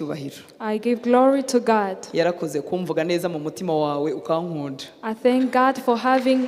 icyubahiro. I give glory to God. Yarakoze kumvuga neza mu mutima wawe ukankunda. I thank God for having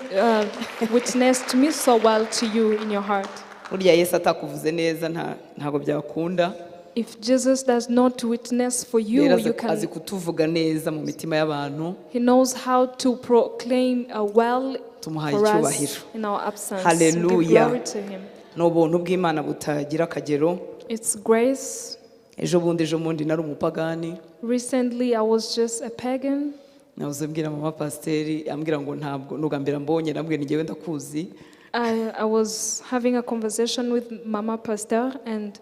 witnessed me so well to you in your heart. Burya Yesu atakuvuze neza ntago byakunda. If Jesus does not witness for you, you can. Azi kutuvuga neza mu mitima y'abantu. He knows how to proclaim well for us in our absence. Hallelujah. Give glory to him. N'ubuntu bw'Imana butagira akagero. It's grace. Ejo bundi nari umupagani. Recently I was just a pagan. Navuze mbwira mama pasiteri ambwira ngo ntabwo nugambira mbonye nambwiye ni ngewe ndakuzi. I was having a conversation with Mama Pastor and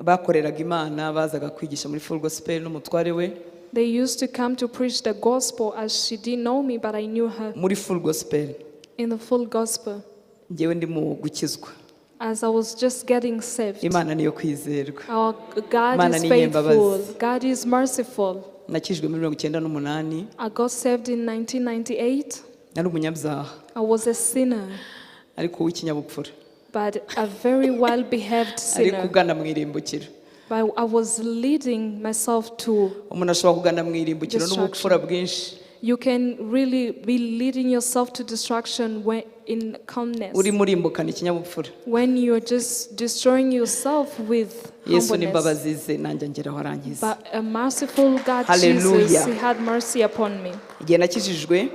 bakoreraga Imana bazaga kwigisha muri Full Gospel n'umutware we. They used to come to preach the gospel as she didn't know me but I knew her. Muri Full Gospel. In the Full Gospel. Ngewe ndi mu gukizwa. As I was just getting saved. Imana niyo kwizerwa. Our God is faithful. God is merciful. Nakijwe muri 1998. I got saved in 1998. Nari umunyabyaha. I was a sinner. Ariko w'ikinyabupfura. But a very well behaved sinner. Ariko ugana mu irimbukiro. But I was leading myself to umuntu ashobora kugana mu irimbukiro n'ubupfura bwinshi. You can really be leading yourself to destruction when in calmness. Uri murimbukana ikinyabupfura. When you're just destroying yourself with Yesu n'imbabazi ze nanjye ngeraho arankiza. But a merciful God, Hallelujah. Jesus, he had mercy upon me. Igihe nakijijwe,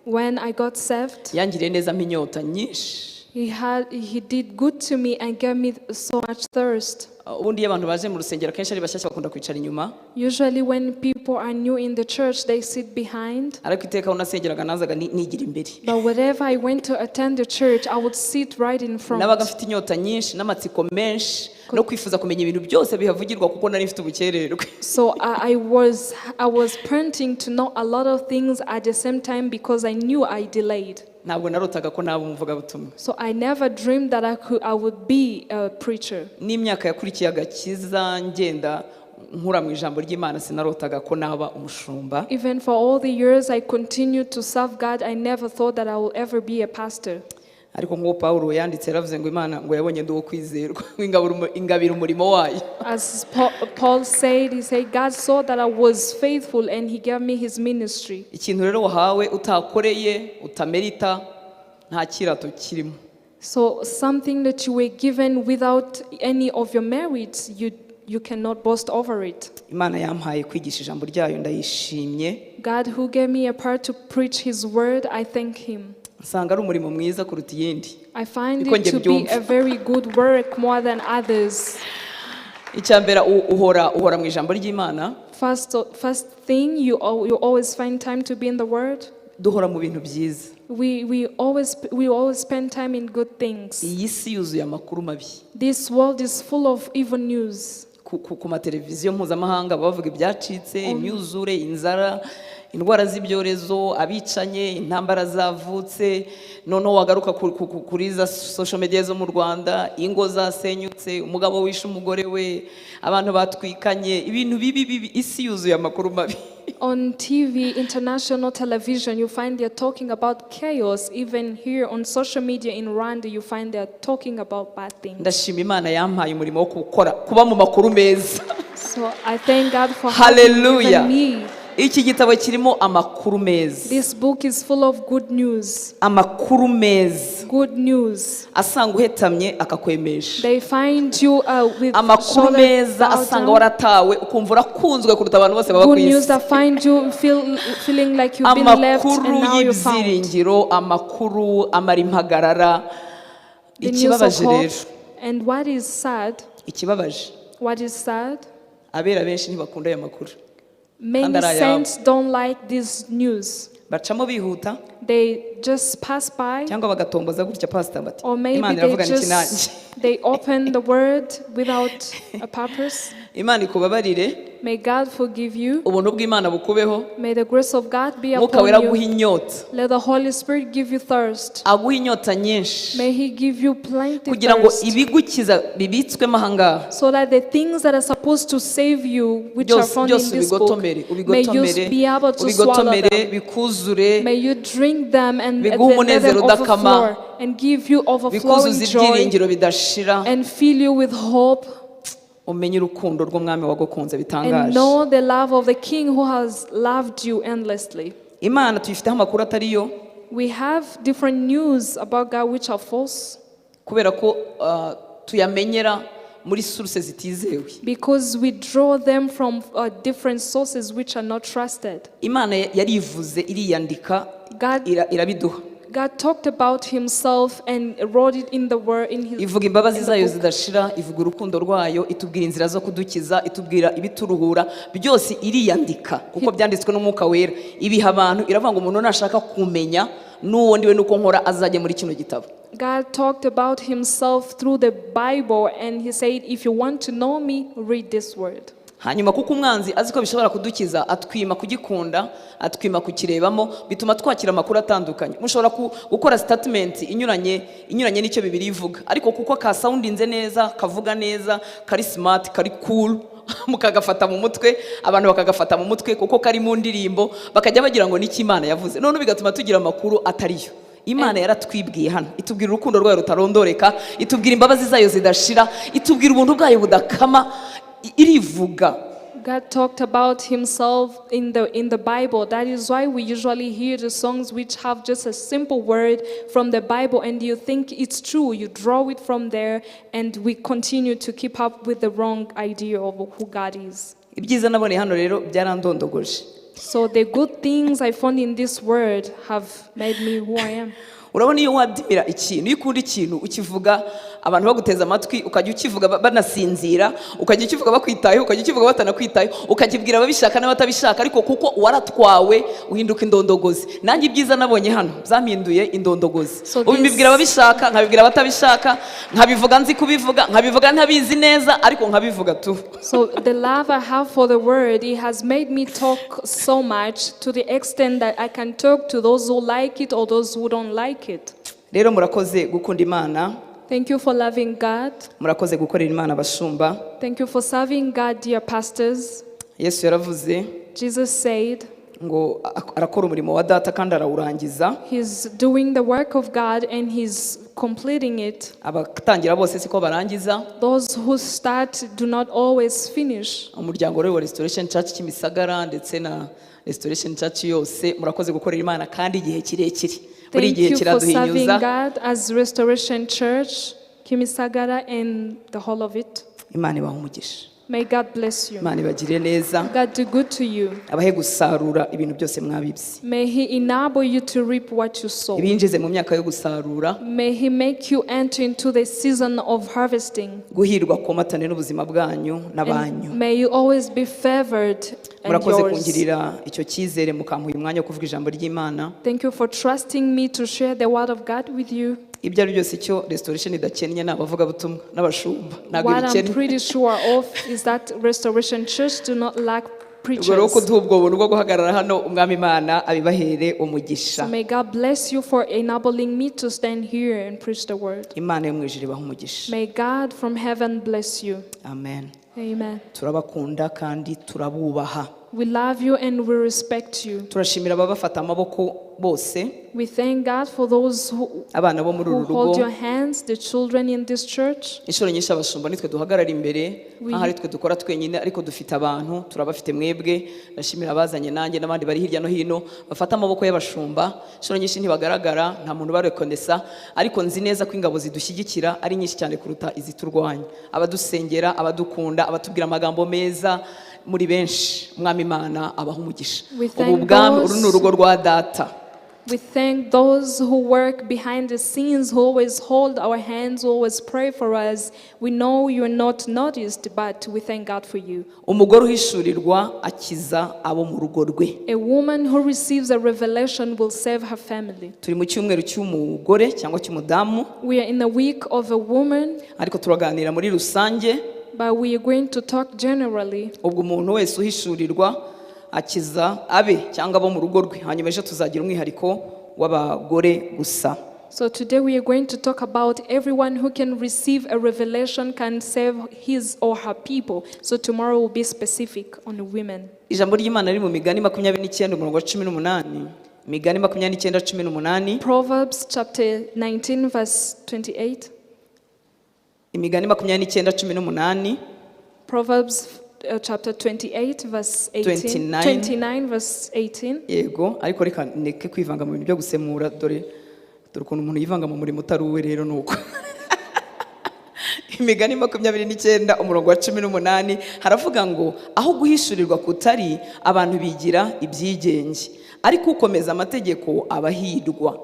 when I got saved, yangiriye neza mpinyota nyinshi. He did good to me and gave me so much thirst. Ubundi abantu baje mu rusengero kenshi ari bashyashya bakunda kwicara inyuma. Usually when people are new in the church they sit behind. Ariko iteka unasengeraga nazaga nigira imbere. But whenever I went to attend the church I would sit right in front. Nabaga mfite inyota nyinshi n'amatsiko menshi no kwifuza kumenya ibintu byose bihavugirwa kuko nari mfite ubukererwe. So I was panting to know a lot of things at the same time because I knew I delayed. Ntabwo narotaga ko naba umuvuga butumwa. So I never dreamed that I would be a preacher. N'imyaka yakurikiye agakiza ngenda nkura mu ijambo ry'Imana sinarotaga ko naba umushumba. Even for all the years I continued to serve God, I never thought that I will ever be a pastor. Ariko ngo Paulo yanditse yaravuze ngo Imana ngo yabonye ndi uwo kwizerwa ingabira umurimo wayo. As Paul said, he said God saw that I was faithful and he gave me his ministry. Ikintu rero wahawe utakoreye utamerita nta kirato kirimo. So something that you were given without any of your merits, you cannot boast over it. Imana yampaye kwigisha ijambo ryayo ndayishimye. God who gave me a part to preach his word, I thank him. Nsanga ari umurimo mwiza kuruta iyindi. I find it to be a very good work more than others. Icyambera uhora mu ijambo ry'Imana. First thing you always find time to be in the word. Duhora mu bintu byiza. We always spend time in good things. Iyi si yuzuye amakuru mabi. This world is full of evil news. Ku mateleviziyo mpuzamahanga bavuga ibyacitse, imyuzure, inzara, indwara z'ibyorezo, abicanye, intambara zavutse, noneho wagaruka kuri za social media zo mu Rwanda, ingo zasenyutse, umugabo wishe umugore we, abantu batwikanye, ibintu bibi, isi yuzuye amakuru mabi. On TV, international television, you find they're talking about chaos. Even here on social media in Rwanda, you find they're talking about bad things. Ndashima Imana yampaye umurimo wo gukora kuba mu makuru meza. So I thank God for Hallelujah. having me. Iki gitabo kirimo amakuru meza. This book is full of good news. Amakuru meza. Good news. Asanga uhetamye akakwemesha. They find you with amakuru meza asanga waratawe ukumva urakunzwe kuruta abantu bose baba ku isi. Good news that find you feeling like you've been left and now you're found. Amakuru y'ibyiringiro, amakuru amara impagarara. Ikibabaje rero. And what is sad? Ikibabaje. What is sad? Abera benshi ntibakunda aya makuru. Many saints don't like this news. Bacamo bihuta. They just pass by. Cyangwa bagatomboza gutya pastor bati. Or maybe they open the word without a purpose. Imana ikubabarire. May God forgive you. Ubuntu bw'Imana bukubeho. May the grace of God be upon you. Let the Holy Spirit give you thirst. Aguha inyota nyinshi. May he give you plenty kugira ngo thirst. ibigukiza bibitswemo ahangaha. So that the things that are supposed to save you, which are found in this book, may you be able to swallow them. Bikuzure. May you drink them and let them overflow and give you overflowing joy and fill you with hope. umenye urukundo rw'umwami wagukunze and bitangaje. know the love of the King who has loved you endlessly. Imana tuyifiteho amakuru atariyo We have different news about God which are false kubera ko tuyamenyera muri sources zitizewe. because we draw them from different sources which are not trusted. Imana yarivuze iriyandika irabiduha. God talked about himself and wrote it in the word in his ivuga imbabazi zayo book. zidashira, ivuga urukundo rwayo, itubwira inzira zo kudukiza, itubwira ibituruhura, byose iriyandika kuko byanditswe n'umwuka wera. Ibiha abantu iravuga ngo umuntu nashaka kumenya n'uwo ndiwe nuko nkora azajye muri kino gitabo. God talked about himself through the Bible and he said, if you want to know me, read this word. Hanyuma kuko umwanzi azi ko bishobora kudukiza, atwima kugikunda, atwima kukirebamo, bituma twakira amakuru atandukanye. Mushobora gukora statement inyuranye n'icyo Bibiliya ivuga, ariko kuko ka soundinze neza, kavuga neza, kari smart, kari cool, mukagafata mu mutwe, abantu bakagafata mu mutwe kuko kari mu ndirimbo, bakajya bagira ngo niki Imana yavuze. None bigatuma tugira amakuru atariyo. Imana yaratwibwiye hano, itubwira urukundo rwayo rutarondoreka, itubwira imbabazi zayo zidashira, itubwira ubuntu bwayo budakama, irivuga. God talked about himself in the Bible. That is why we usually hear the songs which have just a simple word from the Bible and you think it's true. You draw it from there and we continue to keep up with the wrong idea of who God is. Ibyiza nabone hano rero byarandondogoje. So the good things I found in this word have made me who I am. Urabona iyo wadimira ikintu, iyo ukunda ikintu ukivuga abantu baguteza amatwi, ukajya ukivuga banasinzira, ukajya ukivuga bakwitayeho, ukajya ukivuga batanakwitayeho, ukakibwira ababishaka n'abatabishaka, ariko kuko waratwawe uhinduka indondogozi. Nanjye ibyiza nabonye hano byampinduye indondogozi. Ubibwira ababishaka, nkabibwira abatabishaka, nkabivuga nzi kubivuga, nkabivuga ntabizi neza, ariko nkabivuga tu. So the love I have for the word, it has made me talk so much to the extent that I can talk to those who like it or those who don't like it. Rero murakoze gukunda Imana. Thank you for loving God. Murakoze gukorera Imana abashumba. Thank you for serving God, dear pastors. Yesu yaravuze Jesus said, ngo arakora umurimo wa data kandi arawurangiza. He's doing the work of God and he's completing it. Abatangira bose siko barangiza. Those who start do not always finish. Umuryango rero wa Restoration Church Kimisagara ndetse na Restoration Church yose murakoze gukorera Imana kandi igihe kirekire. Thank you for serving God as Restoration Church Kimisagara and the whole of it. Imana ibahe umugisha. May God bless you. Imana ibagire neza. God do good to you. Abahe gusarura ibintu byose mwabibye. May he enable you to reap what you sow. Ibinjize mu myaka yo gusarura. May he make you enter into the season of harvesting. Guhirwa komatane n'ubuzima bwanyu n'abanyu. May you always be favored and murakoze yours. kungirira icyo cyizere mukampuye umwanya wo kuvuga ijambo ry'Imana. Thank you for trusting me to share the word of God with you. Ibyo ari byose icyo Restoration idakennye n'abavuga butumwa n'abashumba. What I'm pretty sure of is that Restoration Church do not lack preachers. So may God bless you for enabling me to stand here and preach the word. May God from heaven bless you. Amen. Amen. Turabakunda kandi turabubaha. We love you and we respect you. Turashimira ababafata amaboko bose. We thank God for those who hold your hands, the children in this church. Inshuro nyinshi abashumba nitwe duhagarara imbere, ahari twe dukora twenyine ariko dufite abantu, turabafite mwebwe. Ndashimira abazanye nanjye n'abandi bari hirya no hino bafata amaboko y'abashumba. Inshuro nyinshi ntibagaragara, nta muntu barekonesa, ariko nzi neza ko ingabo zidushyigikira ari nyinshi cyane kuruta iziturwanya. Abadusengera, abadukunda, abatubwira amagambo meza, muri benshi. Mwami Imana abaha umugisha. Ubu bwami uru n'urugo rwa data. We thank those who work behind the scenes, who always hold our hands, who always pray for us. We know you are not noticed, but we thank God for you. Umugore uhishurirwa akiza abo mu rugo rwe. A woman who receives a revelation will save her family. Turi mu cyumweru cy'umugore cyangwa cy'umudamu. We are in the week of a woman. Ariko turaganira muri rusange. But we are going to talk generally. Ubwo umuntu wese uhishurirwa akiza abe cyangwa abo mu rugo rwe. Hanyuma ejo tuzagira umwihariko w'abagore gusa. So today we are going to talk about everyone who can receive a revelation can save his or her people. So tomorrow will be specific on the women. Ijambo ry'Imana riri mu Migani 29 umurongo wa 18. Migani 29:18. Proverbs chapter 19 verse 28. Imigani 29:18. Proverbs chapter 28 verse 18. 29 verse 18. yego ariko reka neke kwivanga mu bintu byo gusemura dore ukuntu umuntu yivanga mu murimo utari uwe rero nuko Imigani 29 umurongo wa 18 haravuga ngo aho guhishurirwa kutari abantu bigira ibyigenge ariko ukomeza amategeko abahirwa.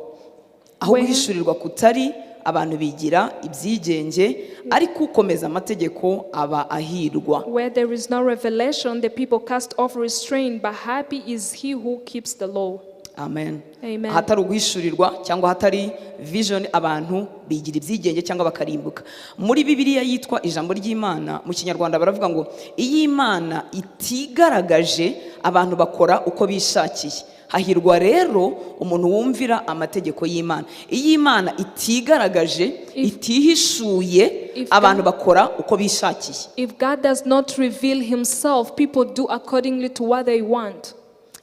Aho guhishurirwa kutari abantu bigira ibyigenge ariko ukomeza amategeko aba ahirwa. Where there is no revelation, the people cast off restraint, but happy is he who keeps the law. Amen. Amen. Hatari uguhishurirwa cyangwa hatari vision abantu bigira ibyigenge cyangwa bakarimbuka. Muri Bibiliya yitwa ijambo ry'Imana mu Kinyarwanda baravuga ngo iyi Imana itigaragaje abantu bakora uko bishakiye. Hahirwa rero umuntu wumvira amategeko y'Imana. Iyi Imana itigaragaje itihishuye abantu bakora uko bishakiye. If God does not reveal himself, people do accordingly to what they want.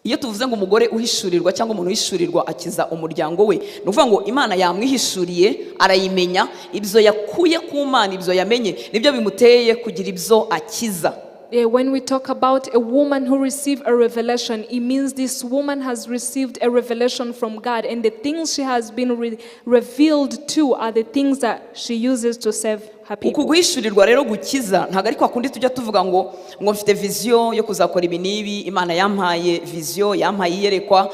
Iyo tuvuze ngo umugore uhishurirwa cyangwa umuntu uhishurirwa akiza umuryango we, nuvuga ngo Imana yamwihishuriye arayimenya, ibyo yakuye ku Mana, ibyo yamenye nibyo bimuteye kugira ibyo akiza. When we talk about a woman who received a revelation, it means this woman has received a revelation from God, and the things she has been revealed to are the things that she uses to serve her people. Uku guhishurirwa rero gukiza ntago ari kwa kundi tujya tuvuga ngo mfite vision yo kuzakora ibi nibi, Imana yampaye vision, yampaye iyerekwa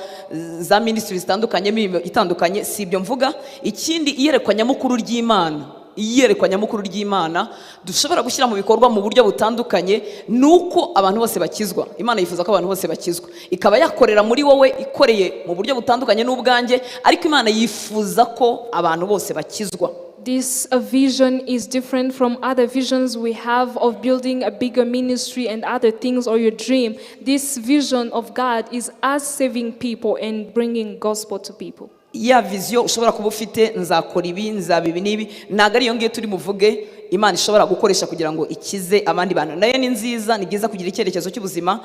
za ministries zitandukanye itandukanye, si ibyo mvuga. Ikindi iyerekwa nyamukuru ry'Imana, iyerekwa nyamukuru ry'Imana dushobora gushyira mu bikorwa mu buryo butandukanye nuko abantu bose bakizwa. Imana yifuza ko abantu bose bakizwa, ikaba yakorera muri wowe ikoreye mu buryo butandukanye n'ubwanjye, ariko Imana yifuza ko abantu bose bakizwa. This vision is different from other visions we have of building a bigger ministry and other things, or your dream. This vision of God is us saving people and bringing gospel to people. Ya vision ushobora kuba ufite nzakora ibi nzabibi nibi ntago ari yo ngiye turi muvuge Imana ishobora gukoresha kugira ngo ikize abandi bantu. Nayo ni nziza, ni byiza kugira icyerekezo cy'ubuzima,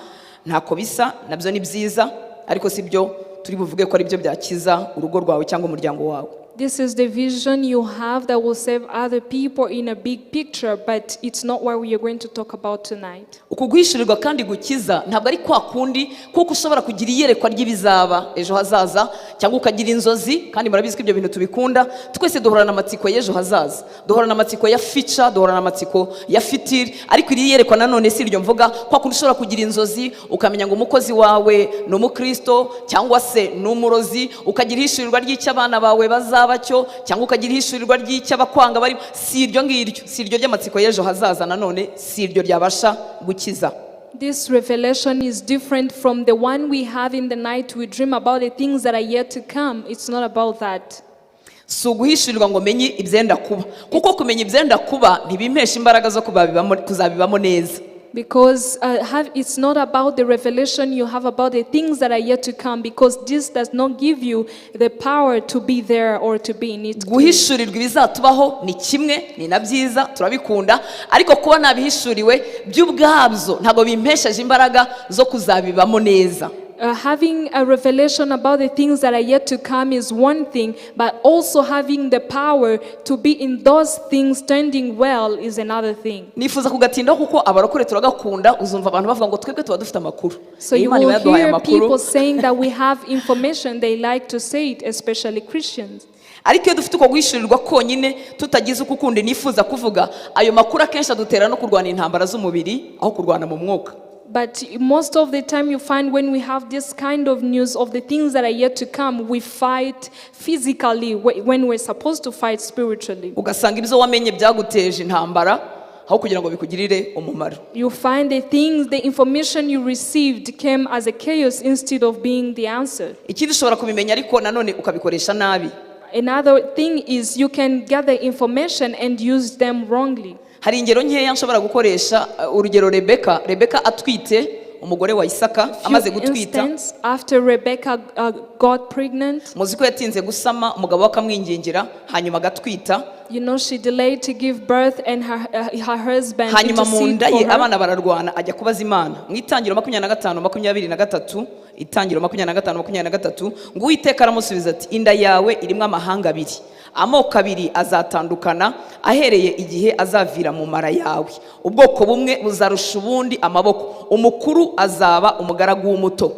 ntako bisa, nabyo ni byiza, ariko sibyo turi buvuge ko ari byo byakiza urugo rwawe cyangwa umuryango wawe. This is the vision you have that will save other people in a big picture, but it's not what we are going to talk about tonight. Uku guhishurirwa kandi gukiza ntabwo ari kwa kundi kuko ushobora kugira iyerekwa ry'ibizaba ejo hazaza cyangwa ukagira inzozi, kandi murabizi ko ibyo bintu tubikunda. Twese duhorana amatsiko y'ejo hazaza, duhorana amatsiko ya future, duhorana amatsiko ya future, ariko iri yerekwa nanone si iryo mvuga. Kwa kundi ushobora kugira inzozi ukamenya ngo umukozi wawe ni umukristo cyangwa se ni umurozi, ukagira ihishurirwa ry'icyo abana bawe bazabacyo cyangwa ukagira ihishurirwa ry'icyo abakwanga bari. Si iryo ngiryo, si iryo ry'amatsiko y'ejo hazaza, nanone si iryo ryabasha gukiza. This revelation is different from the one we have in the night. We dream about the things that are yet to come. It's not about that. Si uguhishurirwa ngo menye ibyenda kuba, kuko kumenya ibyenda kuba ntibimpesha imbaraga zo kuzabibamo neza. Because it's not about the revelation you have about the things that are yet to come, because this does not give you the power to be there or to be in it. Guhishurirwa ibizatubaho ni kimwe, ni na byiza, turabikunda, ariko kuba nabihishuriwe by'ubwabyo ntabwo bimpesheje imbaraga zo kuzabibamo neza. Having a revelation about the things that are yet to come is one thing, but also having the power to be in those things standing well is another thing. Nifuza kugatindaho kuko abarokore turagakunda, uzumva abantu bavuga ngo twebwe tuba dufite amakuru. So you will hear people saying that we have information. They like to say it, especially Christians. Ariko iyo dufite uko guhishurirwa konyine tutagize uko ukundi nifuza kuvuga, ayo makuru akenshi adutera no kurwana intambara z'umubiri aho kurwana mu mwuka. But most of the time you find when we have this kind of news of the things that are yet to come, we fight physically when we're supposed to fight spiritually. Ugasanga ibyo wamenye byaguteje intambara aho kugira ngo bikugirire umumaro. You find the information you received came as a chaos instead of being the answer. Ikindi ushobora kubimenya ariko nanone ukabikoresha nabi. Another thing is you can gather information and use them wrongly. Hari ingero nkeya nshobora gukoresha, urugero Rebeka atwite umugore wa Isaka amaze gutwita. After Rebecca got pregnant, muzi ko yatinze gusama, umugabo akamwingingira hanyuma agatwita, You know, she delayed to give birth and her husband hanyuma mu intercede nda for ye her. abana bararwana ajya kubaza Imana mu itangiro 25:23 itangiro 25:23 ngo Uwiteka aramusubiza ati inda yawe irimo amahanga abiri amoko abiri azatandukana ahereye igihe azavira mu mara yawe ubwoko bumwe buzarusha ubundi amaboko umukuru azaba umugaragu w'umuto.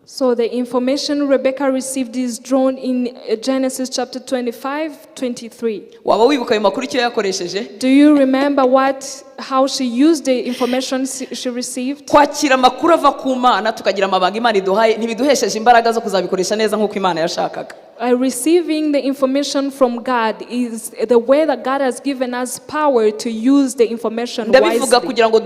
So the information Rebecca received is drawn in Genesis chapter 25:23. Waba wibuka ayo makuru icyo yakoresheje? Do you remember how she used the information she received? Kwakira amakuru ava ku Mana tukagira amabanga Imana iduhaye ntibiduhesheje imbaraga zo kuzabikoresha neza nk'uko Imana yashakaga. Receiving the information from God is the way that God has given us power to use the information ndabivuga wisely. kugira ngo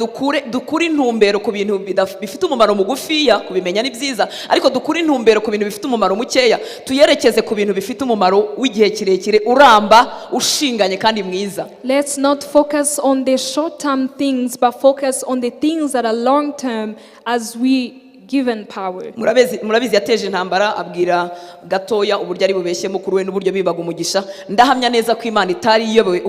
dukure intumbero ku bintu bifite umumaro mugufiya kubimenya ni byiza ariko dukure intumbero ku bintu bifite umumaro mukeya tuyerekeze ku bintu bifite umumaro w'igihe kirekire uramba ushinganye kandi mwiza. Let's not focus on the short-term things but focus on the things that are long-term as we given power. Murabizi yateje intambara abwira gatoya uburyo ari bubeshye mukuru we n'uburyo bibaga umugisha ndahamya neza ko Imana itari iyobewe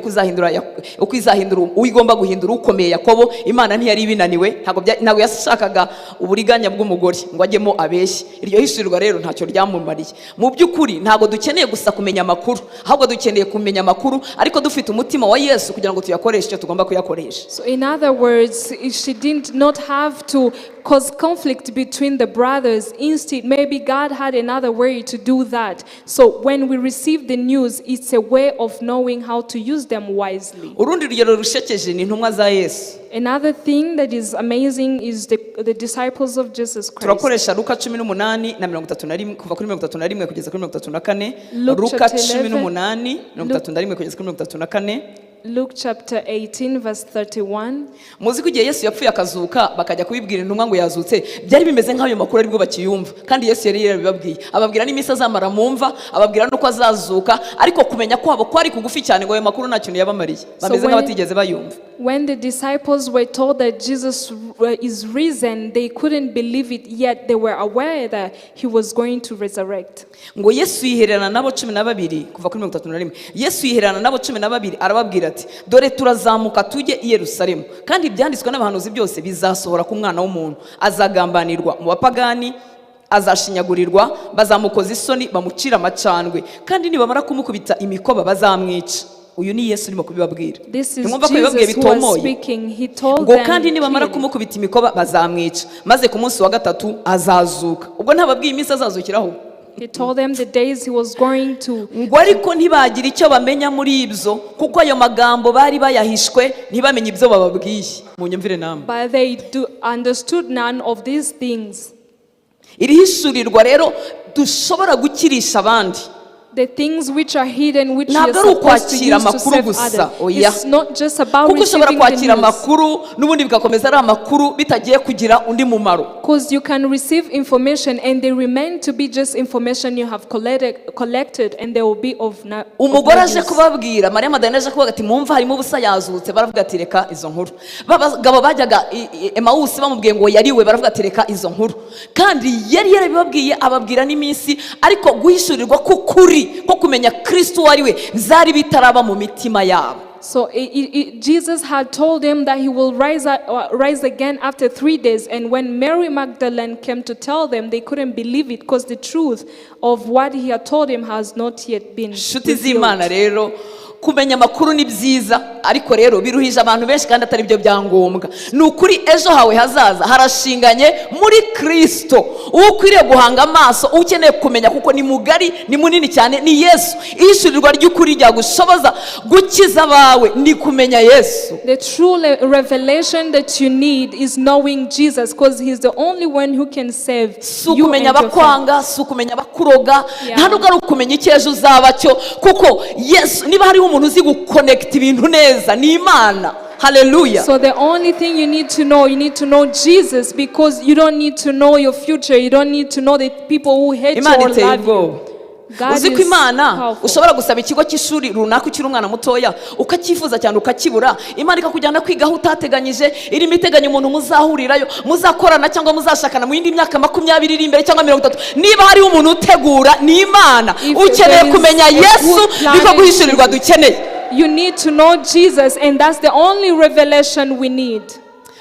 uko izahindura uyigomba guhindura ukomeye Yakobo. Imana ntiyari ibinaniwe ntabwo yashakaga uburiganya bw'umugore ngo ajyemo abeshye. Iryo hishurirwa rero ntacyo ryamumariye. Mu by'ukuri ntabwo dukeneye gusa kumenya amakuru ahubwo dukeneye kumenya amakuru ariko dufite umutima wa Yesu kugira ngo tuyakoreshe icyo tugomba kuyakoresha. So in other words, she did not have to cause conflict between the brothers. Instead, maybe God had another way to do that. So when we receive the news, it's a way of knowing how to use them wisely. Urundi rugero rushekeje ni intumwa za Yesu. Another thing that is amazing is the disciples of Jesus Christ. Turakoresha Luka 18:31 kuva kuri 31 kugeza kuri 34. Luka 18:31 kugeza kuri 34. Luke chapter 18 verse 31. Muzi ko igihe Yesu yapfuye akazuka bakajya kubibwira intumwa ngo yazutse byari bimeze nk'ayo makuru aribwo bakiyumva kandi Yesu yari yarabibabwiye ababwira n'imisi azamara mumva ababwira nuko azazuka ariko kumenya kwabo kwari kugufi cyane ngo ayo makuru nta kintu yabamariye bameze nk'abatigeze bayumva. When the disciples were told that Jesus is risen, they couldn't believe it, yet they were aware that he was going to resurrect. Ngo Yesu yihererana nabo 12 kuva kuri 31. Yesu yihererana nabo 12 arababwira ati dore turazamuka tujye i Yerusalemu kandi ibyanditswe n'abahanuzi byose bizasohora ku mwana w'umuntu azagambanirwa mu bapagani azashinyagurirwa bazamukoza isoni bamucira amacandwe kandi nibamara kumukubita imikoba bazamwica. Uyu ni Yesu urimo kubibabwira. Nimwumva ko bibabwiye bitomoye ngo kandi nibamara kumukubita imikoba bazamwica maze ku munsi wa gatatu azazuka. Ubwo ntababwiye iminsi azazukiraho. He told them the days he was going to. Ngo ariko ntibagira icyo bamenya muri ibyo kuko ayo magambo bari bayahishwe ntibamenye ibyo bababwiye. Munyumvire namwe. But they understood none of these things. Iri hishurirwa rero dushobora gukirisha abandi. The things which are hidden, which you are supposed to use to save others. It's not just about receiving the news. Because you can receive information and they remain to be just information you have collected and they will be of no use. Ko kumenya Kristo wariwe byari bitaraba mu mitima yabo. So Jesus had told them that he will rise again after 3 days, and when Mary Magdalene came to tell them, they couldn't believe it because the truth of what he had told him has not yet been revealed. Kumenya makuru ni byiza ariko rero biruhije abantu benshi kandi atari byo byangombwa. Nukuri ejo hawe hazaza harashinganye muri Kristo. Ukwiriye guhanga amaso ukeneye kumenya kuko ni mugari ni munini cyane ni Yesu. Ishurirwa ry'ukuri rya gushoboza gukiza bawe ni kumenya Yesu. The true revelation that you need is knowing Jesus because he's the only one who can save you and your bakwanga sukumenya bakuroga nta nugara kumenya icyejo uzaba cyo kuko Yesu niba hari umuntu uzi guconnect ibintu neza ni Imana. Hallelujah. So the only thing you need to know Jesus because you don't need to know your future. You don't need to know the people who hate you or love you. God uzi ko is imana powerful. ushobora gusaba ikigo cy'ishuri runaka ukiri umwana mutoya ukacyifuza cyane ukakibura, imana ikakujyana kwiga aho utateganyije, irimo iteganya umuntu muzahurirayo muzakorana cyangwa muzashakana mu yindi myaka 20 iri imbere cyangwa 30. niba hariho umuntu utegura ni imana. If ukeneye there is kumenya a yesu good plan niko in guhishurirwa Jesus. dukeneye. You need to know Jesus, and that's the only revelation we need.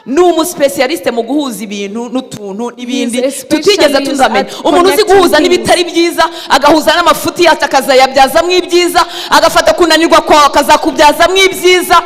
ni umusipesiyalisite mu guhuza ibintu n'utuntu n'ibindi He is a tutigeze specialist tuzamenya. at umuntu uzi connecting guhuza things. n'ibitari byiza agahuza n'amafuti yacu akazayabyazamo ibyiza, agafata kunanirwa kwawe akazakubyazamo ibyiza.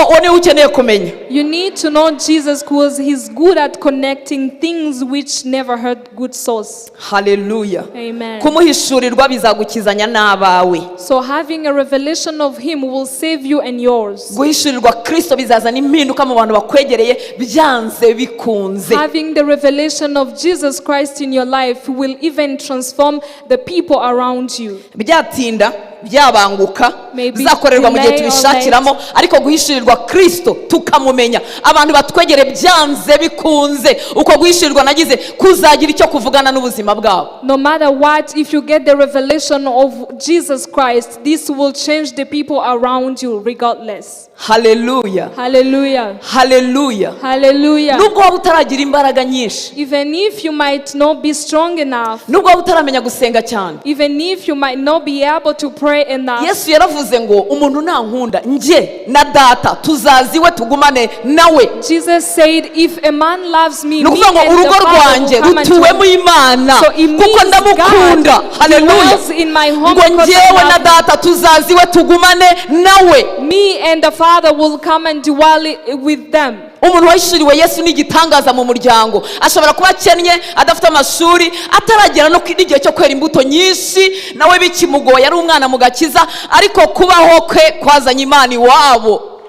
uwo niwe ukeneye kumenya. You need to know Jesus because he's good at connecting things which never had good source. Haleluya. Amen. Kumuhishurirwa bizagukizanya n'abawe. So having a revelation of him will save you and yours. Guhishurirwa Kristo bizazana impinduka mu bantu bakwegereye byanze bikunze. Having the revelation of Jesus Christ in your life will even transform the people around you. Byatinda byabanguka Maybe bizakorerwa mu gihe delay or tubishakiramo, ariko guhishurirwa Kristo tukamumenya abantu batwegere byanze bikunze, uko guhishurirwa nagize kuzagira icyo kuvugana n'ubuzima bwabo. No matter what, if you get the revelation of Jesus Christ, this will change the people around you regardless. Haleluya. Hallelujah. Haleluya. Hallelujah. Nubwo waba utaragira imbaraga nyinshi, Even if you might not be strong enough, nubwo waba utaramenya gusenga cyane, even if you might not be able to pray enough, Yesu yaravuze ngo umuntu nankunda njye na data tuzaziwe tugumane nawe. Jesus said, if a man loves me, Ni me ukuvuga ngo and the urugo Father rwanjye will come and rutuwemo join. Imana So it means kuko ndamukunda. God Haleluya. dwells in my home Ngo because njyewe I na love data tuzaziwe tugumane nawe. me and the Father will come and dwell with them. Umuntu wahishuriwe Yesu ni igitangaza mu muryango. Ashobora kuba akennye, adafite amashuri, ataragera no n'igihe cyo kwera imbuto nyinshi, nawe bikimugoye ari umwana mu gakiza, ariko kubaho kwe kwazanye Imana iwabo.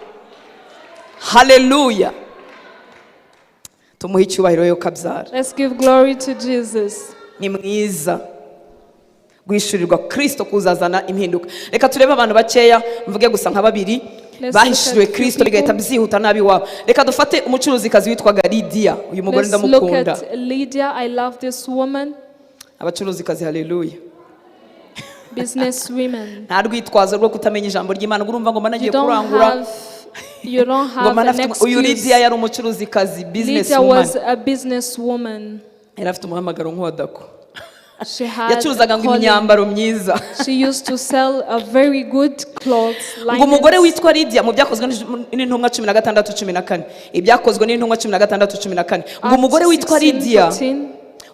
Haleluya. Tumuhe icyubahiro yo kabyara. Let's give glory to Jesus. Ni mwiza. Guhishurirwa Kristo kuzazana impinduka. Reka turebe abantu bakeya, mvuge gusa nka babiri bahishuriwe Kristo bigahita byihuta nabi wabo. Reka dufate umucuruzikazi witwaga Lydia. Uyu mugore Let's look ndamukunda. at Lydia. I love this woman. Abacuruzikazi, haleluya. Business women. Nta rwitwazo rwo kutamenya ijambo ry'Imana. Urumva ngo managiye You don't kurangura. have an Uyu Lydia excuse. yari umucuruzikazi, business Lydia woman. was a business woman. Yari afite umuhamagaro nk'uwadako. She had Yacuruzaga ngo calling. imyambaro myiza. She used to sell a very good clothes. Ngo umugore linens. witwa Lydia mu byakozwe n'intumwa 16:14. Ibyakozwe n'intumwa 16:14. Ngo umugore witwa Lydia 16:14.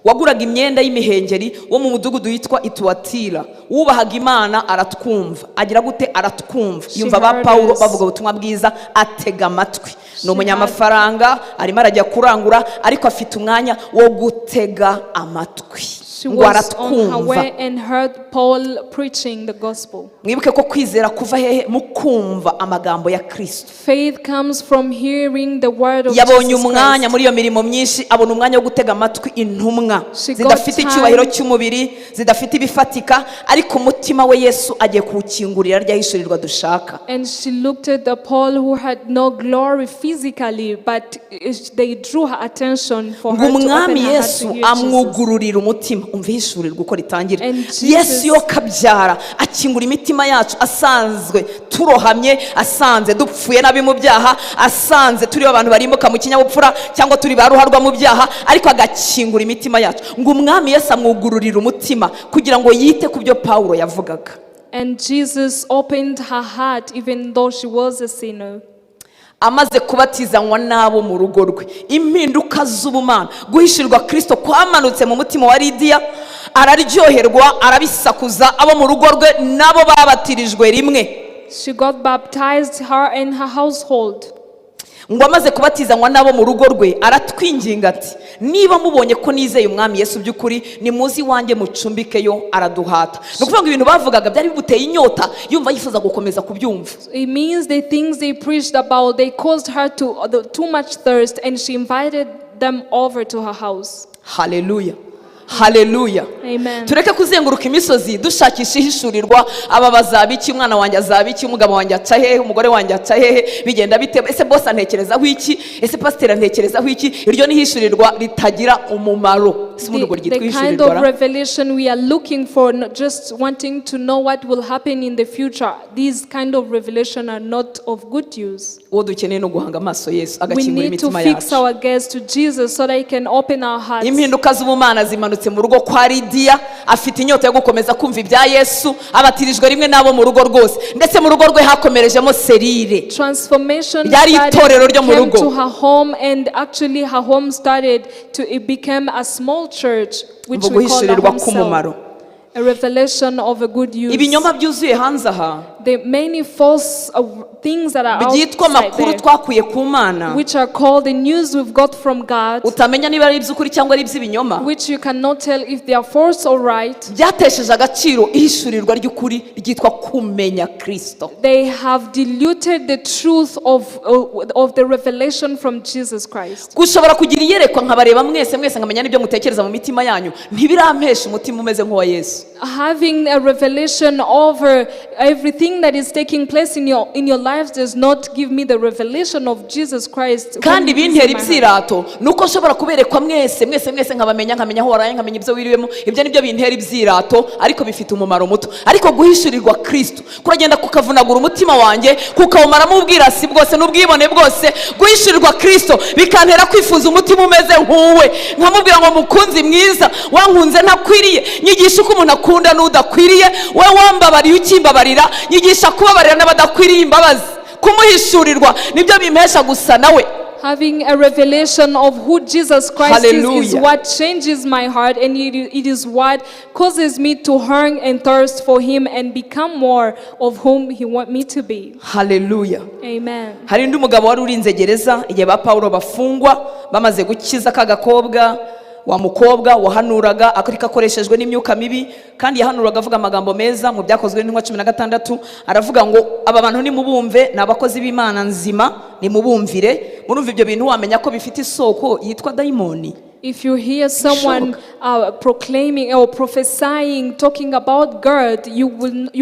waguraga imyenda y'imihengeri wo mu mudugudu witwa Ituatira, wubahaga Imana aratwumva. Agira gute? Aratwumva. Yumva ba Paulo bavuga ubutumwa bwiza atega amatwi. Ni umunyamafaranga, arimo arajya kurangura, ariko afite umwanya wo gutega amatwi. She Ngo was on her aratwumva. way and heard Paul preaching the gospel. Mwibuke ko kwizera kuva hehe? Mu kumva amagambo ya Kristo. Faith comes from hearing the word of Yabonye Jesus umwanya Christ. muri iyo mirimo myinshi, abona umwanya wo gutega amatwi intumwa She got zidafite time. icyubahiro cy'umubiri, zidafite ibifatika, ariko umutima we Yesu agiye kuwukingurira ryahishurirwa dushaka. And she looked at the Paul who had no glory physically, but they drew her attention for Ngo her to open umwami her heart Yesu to hear Jesus. amwugururira umutima. Umva ihishurirwa uko ritangira. And Jesus- Yesu yo kabyara akingura imitima yacu, asanzwe turohamye, asanze dupfuye nabi mu byaha, asanze turi abantu barimbuka mu kinyabupfura cyangwa turi baruharwa mu byaha, ariko agakingura imitima yacu. Ngo umwami Yesu amwugururira umutima kugira ngo yite ku byo Paulo yavugaga. And Jesus opened her heart even though she was a sinner. Amaze kubatizanywa n'abo mu rugo rwe, impinduka z'ubumana, guhishurirwa Kristo kwamanutse mu mutima wa Lydia, araryoherwa, arabisakuza. Abo mu rugo rwe nabo babatirijwe rimwe. She got baptized, her and her household. Ngo amaze kubatizanywa n'abo mu rugo rwe aratwinginga ati, niba mubonye ko nizeye umwami Yesu by'ukuri, ni muzi wanjye mucumbikeyo. Araduhata. Ni ukuvuga ngo ibintu bavugaga byari bimuteye inyota, yumva yifuza gukomeza kubyumva. It means the things they preached about, they caused her too much thirst, and she invited them over to her house. Haleluya. Haleluya. Amen. tureke kuzenguruka imisozi dushakisha ihishurirwa, aba bazaba iki, umwana wanjye azaba iki, umugabo wanjye aca hehe, umugore wanjye aca hehe, bigenda bite, ese boss antekerezaho iki, ese pasiteri antekerezaho iki. Iryo ni ihishurirwa ritagira umumaro. The kind of revelation we are looking for, not just wanting to know what will happen in the future, these kind of revelation are not of good use. uwo dukeneye no guhanga amaso Yesu We agakingura need to imitima fix yacu. our gaze to Jesus so that he can open our hearts. Impinduka z'ubumana zimanutse mu rugo kwa Lidiya, afite inyota yo gukomeza kumva ibya Yesu, abatirijwe rimwe nabo mu rugo rwose, ndetse mu rugo rwe hakomerejemo serire. Transformation Ryari itorero ryo mu came rugo. to her home, and actually her home started to, it became a small church which we call a home cell. A revelation of a good use. Ibinyoma byuzuye hanze aha, The many false things that are byitwa outside amakuru there, twakuye ku Mana, which are called the news we've got from God, utamenya niba ari iby'ukuri cyangwa ari iby'ibinyoma, which you cannot tell if they are false or right. byatesheje agaciro ihishurirwa ry'ukuri ryitwa kumenya Kristo. They have diluted the truth of the revelation from Jesus Christ. Gushobora kugira iyerekwa nkabareba mwese nkamenya n'ibyo mutekereza mu mitima yanyu, ntibirampesha umutima umeze nk'uwa Yesu. Having a revelation over everything that is taking place in your lives does not give me the revelation of Jesus Christ. Kandi bintera ibyirato nuko nshobora kuberekwa mwese nkabamenya nkamenya aho waraye nkamenya ibyo wiriwemo, ibyo nibyo bintera ibyirato, ariko bifite umumaro muto. Ariko guhishurirwa Kristo kuragenda kukavunagura umutima wanjye, kukawumaramo ubwirasi bwose n'ubwibone bwose. Guhishurirwa Kristo bikantera kwifuza umutima umeze nk'uwe, nkamubwira ngo mukunzi mwiza, wankunze ntakwiriye, nyigisha uko umuntu akunda n'udakwiriye, we wambabariye ukimbabarira, nyigisha kubabarira n'abadakwiriye imbabazi. Kumuhishurirwa nibyo bimpesha gusa nawe. Having a revelation of who Jesus Christ is Hallelujah. what changes my heart, and it is what causes me to hunger and thirst for him and become more of whom he wants me to be. Hallelujah. Amen. Hari undi mugabo wari urinze gereza igihe ba Paulo bafungwa, bamaze gukiza kagakobwa, wa mukobwa wahanuraga akarika akoreshejwe n'imyuka mibi, kandi yahanuraga avuga amagambo meza. Mu byakozwe n'intumwa 16 aravuga ngo aba bantu nimubumve, n'abakozi b'Imana nzima, nimubumvire. Murumva ibyo bintu wamenya ko bifite isoko yitwa daimoni. If you hear someone proclaiming or prophesying, talking about God, you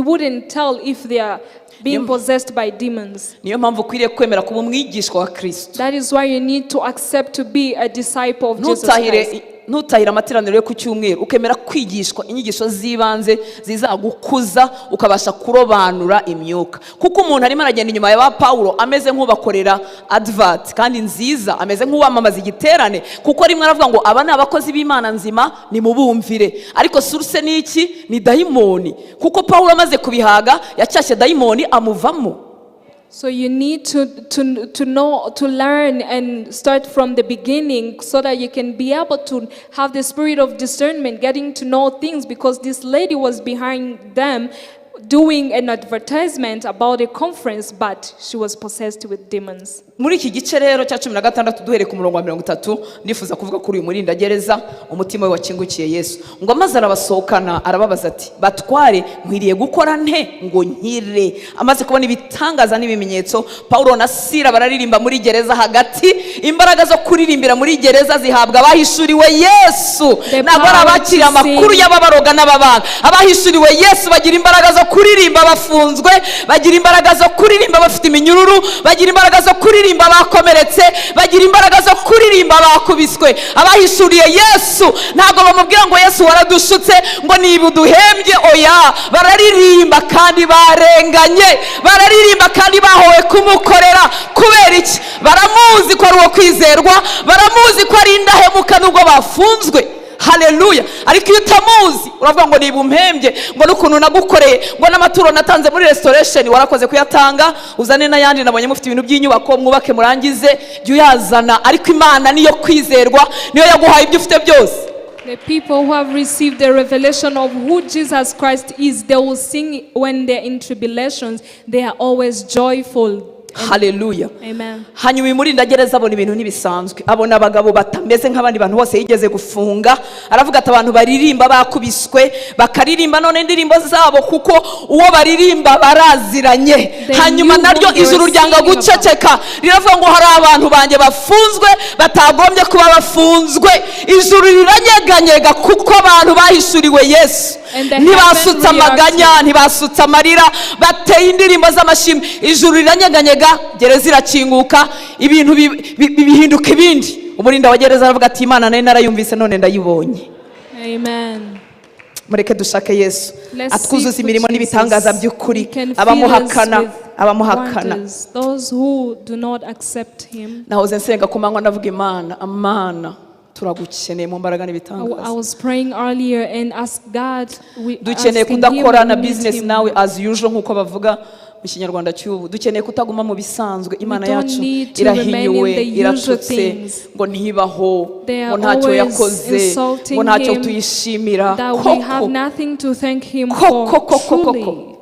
wouldn't tell if they are being possessed by demons. Niyo mpamvu ukwiriye kwemera kuba umwigishwa wa Kristo. That is why you need to accept to be a disciple of Jesus Christ. Ntutahira amateraniro yo ku cyumweru, ukemera kwigishwa inyigisho z'ibanze zizagukuza, ukabasha kurobanura imyuka. Kuko umuntu arimo aragenda inyuma ya ba Paulo ameze nk'ubakorera advert kandi nziza, ameze nk'uwamamaza igiterane, kuko rimwe aravuga ngo aba ni abakozi b'Imana nzima, nimubumvire. Ariko source ni iki? Ni daimoni. Kuko Paulo amaze kubihaga yacyashye daimoni amuvamo. So you need to know, to learn and start from the beginning so that you can be able to have the spirit of discernment, getting to know things, because this lady was behind them doing an advertisement about a conference, but she was possessed with demons. Muri iki gice rero cya 16 duhere ku murongo wa 30 nifuza kuvuga kuri uyu murinda gereza umutima we wakingukiye Yesu. Ngo amaze arabasohokana arababaza ati, batware nkwiriye gukora nte ngo nkire? Amaze kubona ibitangaza n'ibimenyetso, Paulo na Sila bararirimba muri gereza hagati. Imbaraga zo kuririmbira muri gereza zihabwa abahishuriwe Yesu, nabo abakiri amakuru y'ababaroga n'ababanga. Abahishuriwe Yesu bagira imbaraga zo kuririmba bafunzwe, bagira imbaraga zo kuririmba bafite iminyururu, bagira imbaraga zo kuririmba bakomeretse, bagira imbaraga zo kuririmba bakubiswe. Abahishuriye Yesu ntabwo bamubwira ngo Yesu waradushutse, ngo niba uduhembye, oya, bararirimba kandi barenganye, bararirimba kandi bahowe kumukorera. Kubera iki? Baramuzi ko ari uwo kwizerwa, baramuzi ko ari indahemuka nubwo bafunzwe. Haleluya. Ariko iyo utamuzi uravuga ngo niba umpembye, ngo n'ukuntu nagukoreye, ngo n'amaturo natanze muri restoration warakoze kuyatanga, uzane n'ayandi nabonye mufite ibintu by'inyubako mwubake murangize, jya uyazana. Ariko Imana niyo kwizerwa, niyo yaguhaye ibyo ufite byose. The people who have received the revelation of who Jesus Christ is, they will sing when they're in tribulations. They are always joyful. Hallelujah. Amen. Hanyuma uyu murindagereza abona ibintu ntibisanzwe, abona abagabo batameze nk'abandi bantu bose yigeze gufunga. Aravuga ati abantu baririmba bakubiswe, bakaririmba none indirimbo zabo kuko uwo baririmba baraziranye. Hanyuma naryo ijuru ryanga guceceka, riravuga ngo hari abantu banjye bafunzwe batagombye kuba bafunzwe. Ijuru riranyeganyega kuko abantu bahishuriwe Yesu. Ntibasutse amaganya, ntibasutse amarira, bateye indirimbo z'amashimwe. Ijuru riranyeganyega, gereza irakinguka, ibintu bihinduka ibindi. Umurinda wa gereza aravuga ati Imana nari narayumvise none ndayibonye. Amen. Mureke dushake Yesu atwuzuza imirimo n'ibitangaza by'ukuri. Abamuhakana those who do not accept him. Nahoze nsenga ku manywa ndavuga Imana turagukeneye mu mbaraga n'ibitangaza. I was praying earlier and asked God, dukeneye kudakora na business nawe as usual nkuko bavuga mu Kinyarwanda cy'ubu. Dukeneye kutaguma mu bisanzwe. Imana yacu irahinyuwe, iratutse, ngo ntibaho, ngo ntacyo yakoze, ngo ntacyo tuyishimira. Koko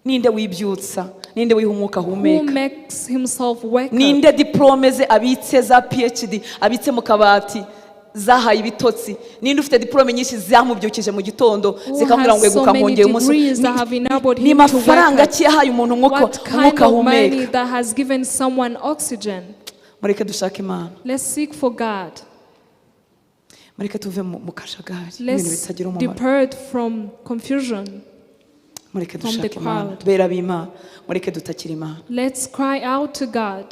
ninde wibyutsa, ninde wiha umwuka humeka, ninde diplome ze abitse za PhD abitse mu kabati zahaye ibitotsi, ninde ufite diplome nyinshi zamubyukije mu gitondo zikamubwira ngo eguka nkongeye umunsi. Ni mafaranga ki yahaye umuntu umwuka humeka? Mureke dushake Imana, mureke tuve mu kajagari, ibintu bitagira umumaro. Mureke dushake Imana, bera b'Imana, mureke dutakira Imana. Let's cry out to God.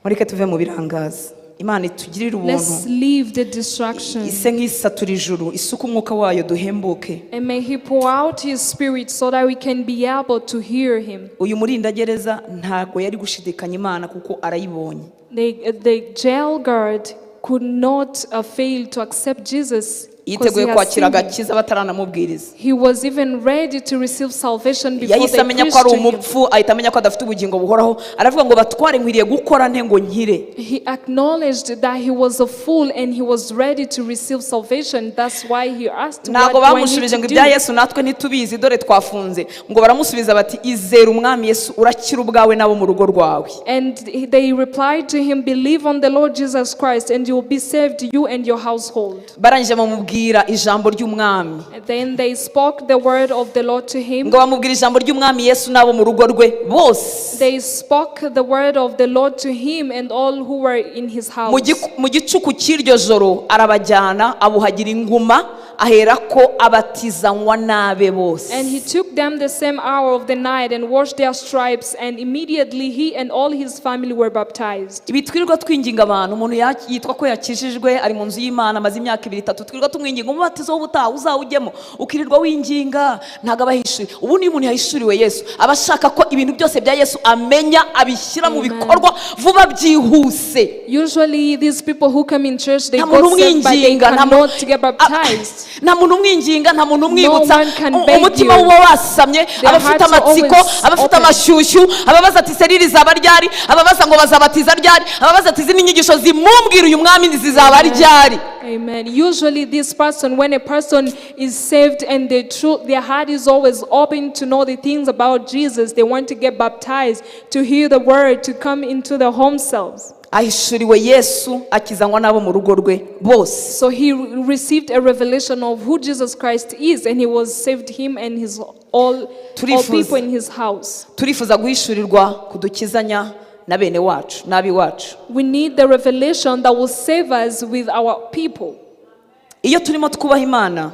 Mureke tuve mu birangaza. Imana itugirire ubuntu. Let's leave the distraction. Ise nk'isatura ijuru, isuka umwuka wayo duhembuke. And may he pour out his spirit so that we can be able to hear him. Uyu murindagereza ntago yari gushidikanya Imana kuko arayibonye. The jail guard could not fail to accept Jesus. Yiteguye kwakira agakiza bataranamubwiriza. He was even ready to receive salvation before they preached amenya ko ari umupfu, ahita amenya ko adafite ubugingo buhoraho. Aravuga ngo batware nkwiriye gukora nte ngo nkire. He acknowledged that he was a fool and he was ready to receive salvation. That's why he asked, what do I need to do? Ibya Yesu natwe ntitubizi, dore twafunze. Ngo baramusubiza bati izera umwami Yesu urakira ubwawe nabo mu rugo rwawe. And they replied to him, believe on the Lord Jesus Christ and you will be saved, you and your household. Barangije bamubwira ijambo ry'umwami. Then they spoke the word of the Lord to him. Ngo bamubwira ijambo ry'umwami Yesu nabo mu rugo rwe bose. They spoke the word of the Lord to him and all who were in his house. Mu gicuku cy'iryo joro arabajyana abuhagira inguma aherako abatizanywa nabe bose. And he took them the same hour of the night and washed their stripes, and immediately he and all his family were baptized. Ibitwirirwa twinginga abantu, umuntu yitwa ko yakijijwe ari mu nzu y'Imana amaze imyaka 2-3, twirirwa tumwinginga umubatizo w'ubutaha uzawujyemo, ukirirwa winginga ntago abahishuye. Ubu ni umuntu yahishuriwe Yesu, abashaka ko ibintu byose bya Yesu amenya abishyira mu bikorwa vuba byihuse. Usually these people who come in church, they got saved but they cannot get baptized. Nta muntu umwinginga, nta muntu umwibutsa, umutima uba wasamye, abafite amatsiko, abafite amashyushyu, ababaza ati seriri zaba ryari, ababaza ngo bazabatiza ryari, ababaza ati izi n'inyigisho zimumbwira uyu mwami zizaba ryari. Amen. Usually this person, when a person is saved and their heart is always open to know the things about Jesus, they want to get baptized, to hear the word, to come into their home selves. Ahishuriwe Yesu akizanywa nabo mu rugo rwe bose. So he received a revelation of who Jesus Christ is, and he was saved him and his all people in his house. Turifuza guhishurirwa kudukizanya na bene wacu nabi wacu. We need the revelation that will save us with our people. Iyo turimo twubaha Imana,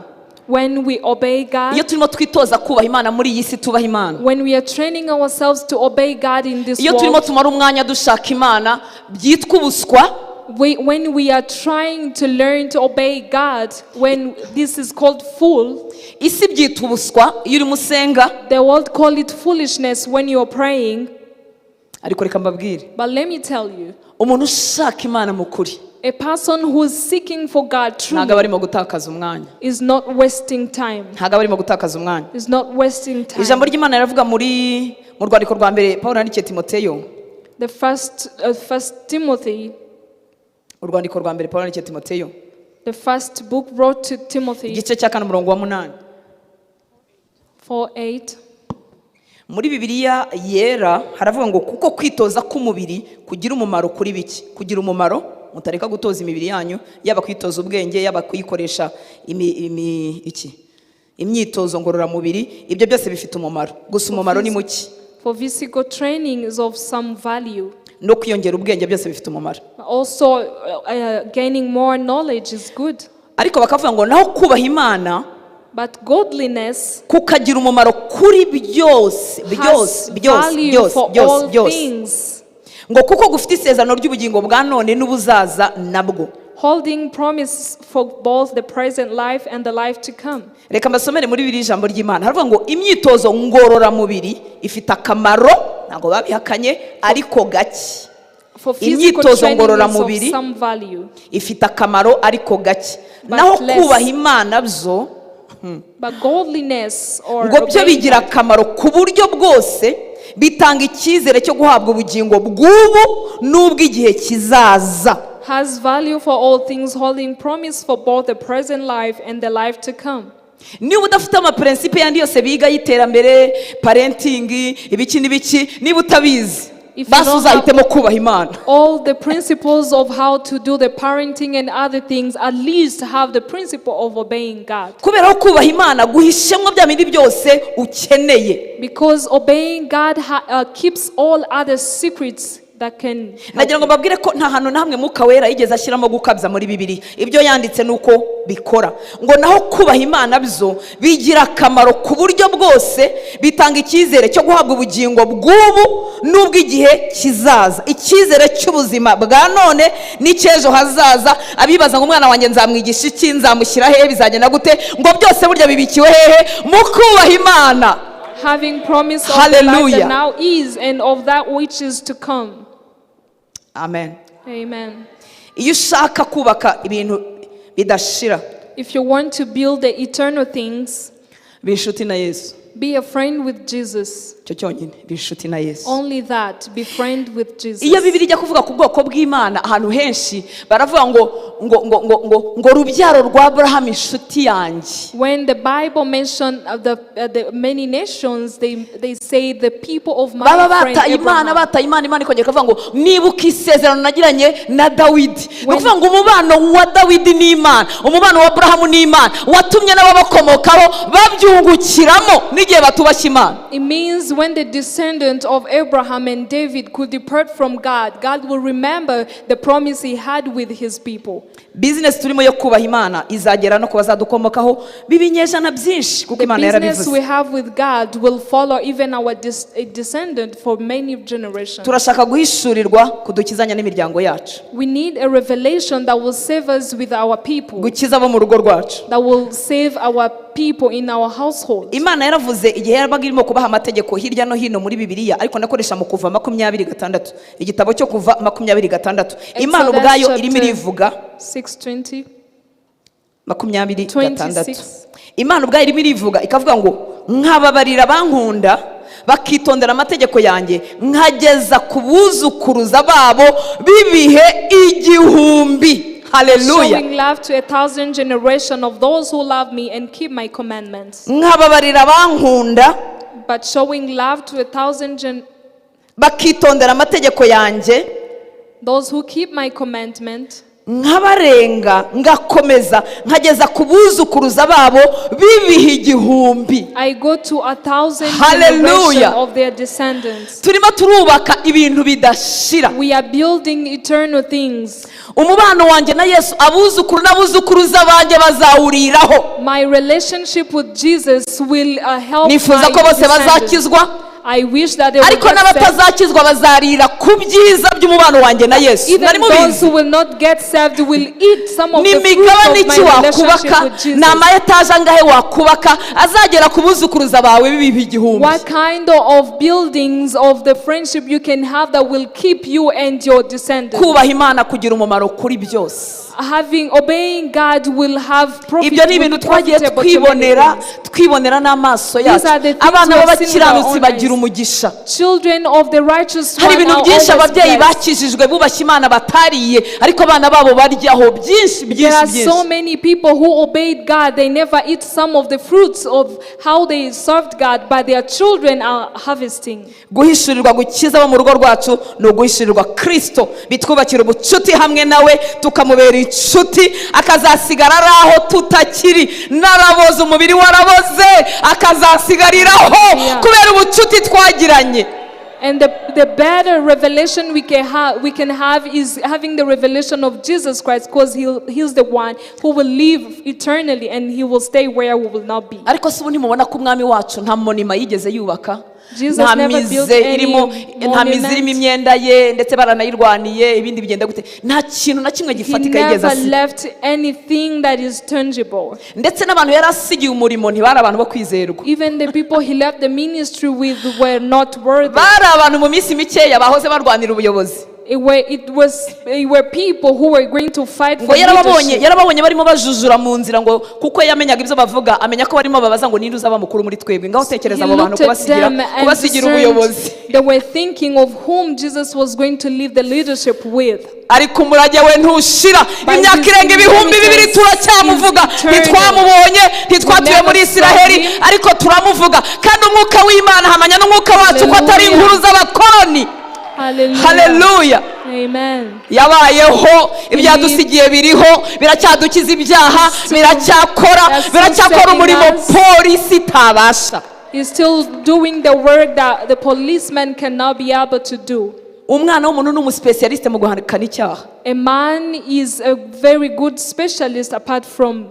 when we obey God, iyo turimo twitoza kubaha Imana muri iyi si tubaha Imana, when we are training ourselves to obey God in this iyo turimo tumara umwanya dushaka Imana byitwa ubuswa, when we are trying to learn to obey God, when this is called fool, isi byitwa ubuswa iyo uri musenga, the world call it foolishness when you are praying. Ariko reka mbabwire, but let me tell you, umuntu ushaka Imana mukuri, a person who is seeking for God truly, ntago barimo gutakaza umwanya, is not wasting time. Ntago barimo gutakaza umwanya, is not wasting time. Ijambo ry'Imana riravuga mu rwandiko rwa mbere Pawulo yandikiye Timoteyo, the first Timothy, urwandiko rwa mbere Pawulo yandikiye Timoteyo, the first book brought to Timothy, igice cya 4 umurongo wa 8, 4:8. muri bibiliya yera haravuga ngo kuko kwitoza k'umubiri kugira umumaro kuri biki. Kugira umumaro, mutareka gutoza imibiri yanyu, yaba kwitoza ubwenge, yaba kuyikoresha imyitozo ngororamubiri, ibyo byose bifite umumaro. Gusa umumaro ni muki. For physical training is of some value. No kwiyongera ubwenge byose bifite umumaro. Also, gaining more knowledge is good. Ariko bakavuga ngo naho kubaha Imana, but godliness kukagira umumaro kuri byose ngo kuko gufite isezerano ry'ubugingo bwa none n'ubuzaza nabwo. Holding promise for both the present life and the life to come. Reka mbasomere muri biri ijambo ry'Imana. Haravuga ngo imyitozo ngororamubiri ifite akamaro, ntabwo babihakanye, ariko gake. Imyitozo ngororamubiri ifite akamaro ariko gake. Naho kubaha Imana byo ngo byo bigira akamaro ku buryo bwose, bitanga icyizere cyo guhabwa ubugingo bw'ubu n'ubw'igihe kizaza. Has value for all things, holding promise for both the present life and the life to come. Niba udafite amaprincipe yandi yose biga y'iterambere, parenting, ibiki n'ibiki, niba utabizi, basi uzahitemo kubaha Imana. All the principles of how to do the parenting and other things, at least have the principle of obeying God. Kubera ko kubaha Imana guhishemwa bya bindi byose ukeneye. Because obeying God keeps all other secrets that can. Nagira ngo mbabwire ko nta hantu na hamwe Mwuka Wera yigeze ashyiramo gukabya muri Bibiliya. Ibyo yanditse nuko bikora. Ngo naho kubaha Imana byo bigira akamaro ku buryo bwose, bitanga icyizere cyo guhabwa ubugingo bw'ubu n'ubw'igihe kizaza. Icyizere cy'ubuzima bwa none n'icyejo hazaza. Abibaza ngo umwana wanjye nzamwigisha iki, nzamushyira hehe, bizagenda gute, ngo byose burya bibikiwe hehe mu kubaha Imana. Having promise of the life that now is and of that which is to come. Amen. Amen. Iyo ushaka kubaka ibintu bidashira, if you want to build the eternal things, bishuti na Yesu. Be a friend with Jesus. Cyo cyonyine bishuti na Yesu. Only that, be friend with Jesus. Iyo Bibiliya ijya kuvuga ku bwoko bw'Imana ahantu henshi baravuga ngo rubyaro rwa Abraham inshuti yanjye. When the Bible mention the many nations, they say the people of my friend Abraham. Bata Imana ikongera ikavuga ngo nibuka isezerano nagiranye na Dawidi. Kuvuga ngo umubano wa Dawidi n'Imana, umubano wa Abraham n'Imana watumye n'ababakomokaho babyungukiramo n'igihe batubashye Imana. It means when the descendant of Abraham and David could depart from God, God will remember the promise he had with his people. Business turimo yo kubaha Imana izagera no kubazadukomokaho bibinyejana byinshi kuko Imana yarabivuze. The business we have with God will follow even our descendant for many generations. Turashaka guhishurirwa kudukizanya n'imiryango yacu. We need a revelation that will save us with our people. Gukiza abo mu rugo rwacu. That will save our people in our household. Imana yaravuze igihe yabaga irimo kubaha amategeko hirya no hino muri Bibiliya, ariko nakoresha mu Kuva 26, igitabo cyo Kuva 26. Imana ubwayo irimo irivuga 6:20 26. Imana ubwayo irimo irivuga ikavuga ngo nkababarira bankunda bakitondera amategeko yanjye, nkageza ku buzukuruza babo bibihe igihumbi. Hallelujah. Showing love to 1,000 generation of those who love me and keep my commandments. Nkababarira bankunda, but showing love to 1,000 bakitondera amategeko yanjye, those who keep my commandment, nkabarenga ngakomeza nkageza ku buzukuruza babo bibihe igihumbi. I go to 1,000 generations of their descendants. Turimo turubaka ibintu bidashira. We are building eternal things. Umubano wanjye na Yesu abuzukuru n'abuzukuruza banjye bazawuriraho. My relationship with Jesus will help. Nifuza ko bose bazakizwa. I wish that they would ariko n'abatazakizwa bazarira ku byiza by'umubano wanjye na Yesu. Even those who will not get saved will eat some of the fruits of my relationship with Jesus. Nama etaje angahe wakubaka azagera ku buzukuruza bawe bibihe igihumbi. What kind of buildings of the friendship you can have that will keep you and your descendants? Kubaha Imana kugira umumaro kuri byose. Obeying God will have profit. Ibyo ni ibintu twagiye twibonera n'amaso yacu. Abana b'abakiranutsi bagira umugisha. Children of the righteous Hari one ibintu are byinshi always ababyeyi blessed. bakijijwe bubashye Imana batariye ariko abana babo baryaho byinshi There are byinshi so byinshi. many people who obeyed God. They never eat some of the fruits of how they served God, but their children are harvesting. Guhishurirwa gukiza bo mu rugo rwacu ni uguhishurirwa Kristo, bitwubakira ubucuti hamwe nawe tukamubera inshuti, akazasigara ari aho tutakiri, naraboze umubiri waraboze akazasigariraho kubera ubucuti twagiranye. And the better revelation we can have is having the revelation of Jesus Christ, because he's the one who will live eternally and he will stay where we will not be. Ariko se ubu ntimubona ko umwami wacu nta monima yigeze yubaka? Jesus Nta never built mize any irimo monument. imyenda ye ndetse baranayirwaniye ibindi bigenda gute, nta kintu na kimwe He gifatika yigeze never asiga. left anything that is tangible. Ndetse n'abantu yari asigiye umurimo ntibari abantu bo kwizerwa, Even the people he left the ministry with were not worthy. bari abantu mu minsi mikeya bahoze barwanira ubuyobozi. It were people who were going to fight Ngo for leadership. yarababonye barimo bajujura mu nzira, ngo kuko yamenyaga ibyo bavuga, amenya ko barimo babaza ngo ninde uzaba mukuru muri twebwe. Ngaho He tekereza abo bantu looked at them and kubasigira ubuyobozi. discerned. They were thinking of whom Jesus was going to leave the leadership with. Ariko umurage we ntushira, imyaka irenga ibihumbi bibiri turacyamuvuga, ntitwamubonye, ntitwatuye muri Isiraheli, ariko turamuvuga. Kandi umwuka w'Imana hamanya n'umwuka wacu ko atari inkuru z'abakoloni. Hallelujah. Amen. Yabayeho, ibyadusigiye biriho, biracyadukiza ibyaha, biracyakora umurimo polisi itabasha. He's still doing the work that the policeman cannot be able to do. Umwana w'umuntu ni umuspecialiste mu guhakana icyaha. A man is a very good specialist apart from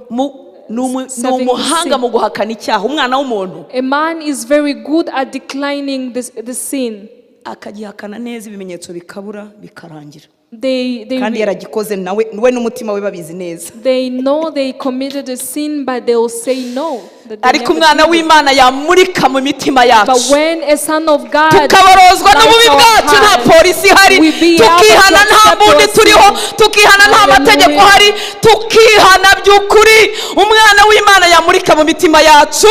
Ni umuhanga mu guhakana icyaha. Umwana w'umuntu a man is very good at declining the sin. akagihakana neza, ibimenyetso bikabura bikarangira. They Kandi yaragikoze nawe n'umutima we babizi neza. They know they committed a sin, but they will say no. that they Ariko never umwana did it. w'Imana yamurika mu mitima yacu, But when a son of God tukabarozwa n'ububi lights our bwacu, nta heart, polisi ihari, we be able tukihana to nta accept mbundi our turiho, sin. tukihana nta mategeko Hallelujah. ahari, tukihana by'ukuri. Umwana w'Imana yamurika mu mitima yacu.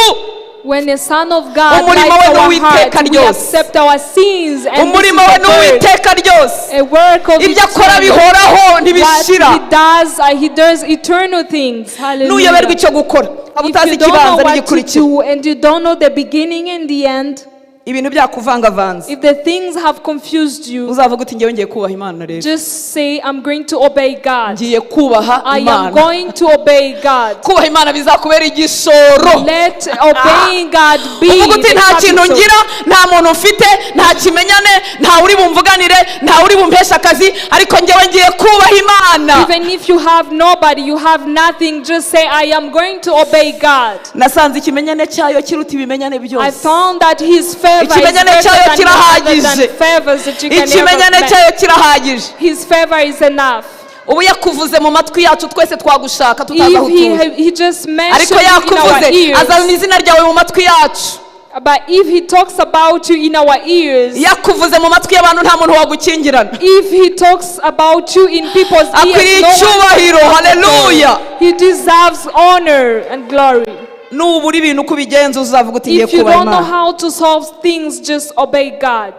When a son of God Umurimo lights we our n'Uwiteka heart, we ryose. accept our sins, and this Umurimo is we the word, n'Uwiteka ryose. a work of Ibyo akora eternal. bihoraho What ntibishira. he does eternal things. Hallelujah. Nuyoberwa icyo gukora, aba utazi If you don't know ikibanza what to n'igikurikira, do and you don't know the beginning and the end, ibintu byakuvangavanze, if the things have confused you, uzavuga uti ngewe ngiye kubaha Imana rero, just say, I'm going to obey God. ngiye kubaha I am Imana. going to obey God. Kubaha Imana bizakubera igishoro. Let obeying God be Uvuga uti the nta kintu capital. ngira, nta muntu mfite, nta kimenyane, nta uri bumvuganire, nta uri bumpesha akazi, ariko ngewe ngiye kubaha Imana. Even if you have nobody, you have nothing, just say, I am going to obey God. Nasanze ikimenyane cyayo kiruta ibimenyane I byose. found that His favor is Ikimenyane better cyayo than kirahagije. than favors that you can Ikimenyane ever cyayo make. kirahagije. His favor is enough. Ubu yakuvuze mu matwi yacu twese twagushaka tutazi aho If utuye, he just mentioned ariko you in our yakuvuze azana ears, izina ryawe mu matwi yacu. but if He talks about you in our ears, Yakuvuze mu matwi y'abantu nta muntu wagukingirana. if He talks about you in people's Akwiriye ears, no one icyubahiro. Haleluya. He deserves honor and glory. Nubura ibintu uko ubigenza uzavuga uti ngiye If you kubaha don't know Imana. how to solve things, just obey God.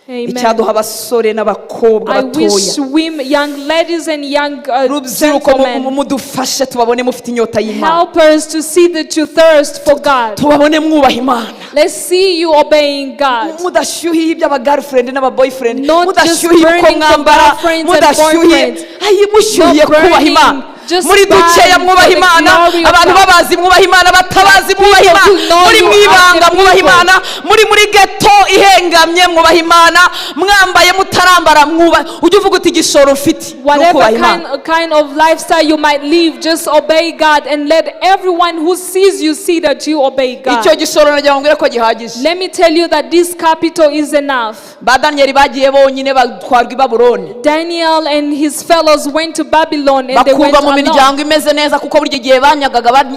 Amen. Icyaduha abasore n'abakobwa I wish batoya, young ladies and young rubyiruko gentlemen, mudufashe tubabone mufite inyota y'Imana, help us to see that you thirst for God. tubabone mwubaha Imana, Let's see you obeying God. mudashyuhiye iby'abagirlfriend n'ababoyfriend, Not just mudashyuhiye uko burning for mwambara, girlfriends and mudashyuhiye boyfriends. mushyuhiye Not kubaha burning, Imana. just Muri dukeya burn mwubaha for the Imana, glory of abantu God. babazi mwubaha Imana, batabazi mwubaha Imana, who know muri you mwibanga are the mwubaha people. Imana, muri ghetto ihengamye mwubaha Imana, mwambaye mutarambara mwubaha. Ujye uvuga uti igishoro mfite Whatever n'ukubaha Imana. kind of lifestyle you might live, just obey God and let everyone who sees you see that you obey God. Icyo gishoro nagira ngo mbwire ko gihagije. Let me tell you that this capital is enough. Ba Daniel bagiye bonyine batwarwa i Babuloni, Daniel and his fellows went to Babylon and they went bakurwa mu miryango imeze neza kuko burya igihe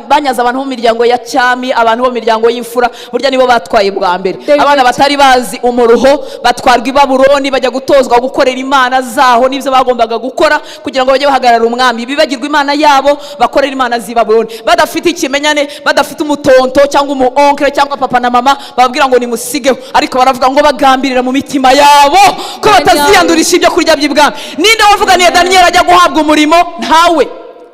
banyaza abantu mu miryango ya cyami, abantu bo mu miryango y'imfura burya nibo batwaye bwa mbere. Abana batari bazi umuruho batwarwa i Babuloni bajya gutozwa gukorera imana zaho n'ibyo bagombaga gukora kugira ngo bajye bahagarara umwami, bibagirwa imana yabo bakorera imana z'i Babuloni, badafite ikimenyane, badafite umutonto cyangwa umuonkere cyangwa papa na mama bababwira ngo nimusigeho, ariko baravuga ngo bagambirira mu mitima yabo ko bataziyandurisha ibyo kurya by'ibwami. Ninde wavuganiye Daniel ajya guhabwa umurimo? Ntawe.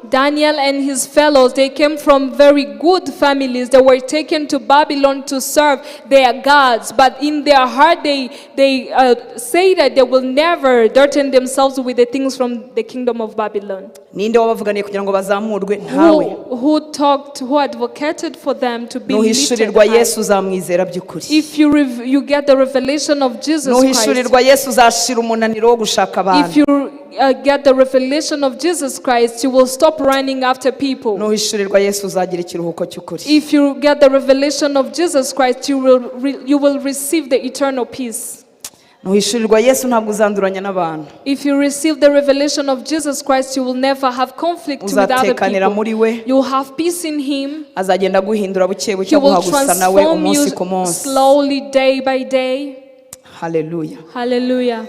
Daniel and his fellows, they came from very good families. They were taken to Babylon to serve their gods. But in their heart, they say that they will never dirty themselves with the things from the kingdom of Babylon. Ninde wabavuganiye kugira ngo bazamurwe? Ntawe. Who advocated for them to be lifted Nuhishurirwa high. Yesu uzamwizera by'ukuri. If you get the revelation of Jesus Christ, Nuhishurirwa Yesu uzashira umunaniro wo gushaka abantu. if you get the revelation of Jesus Christ, you will stop running after people. Nuhishurirwa Yesu uzagira ikiruhuko cy'ukuri. If you get the revelation of Jesus Christ, you will receive the eternal peace. Nuhishurirwa Yesu ntabwo uzanduranya n'abantu. If you receive the revelation of Jesus Christ, you will never have conflict with other Uzatekanira people. muri we. You will have peace in Him. Azagenda guhindura buke He buke will guhagusa nawe transform you umunsi ku munsi. slowly, day by day. Haleluya. Hallelujah.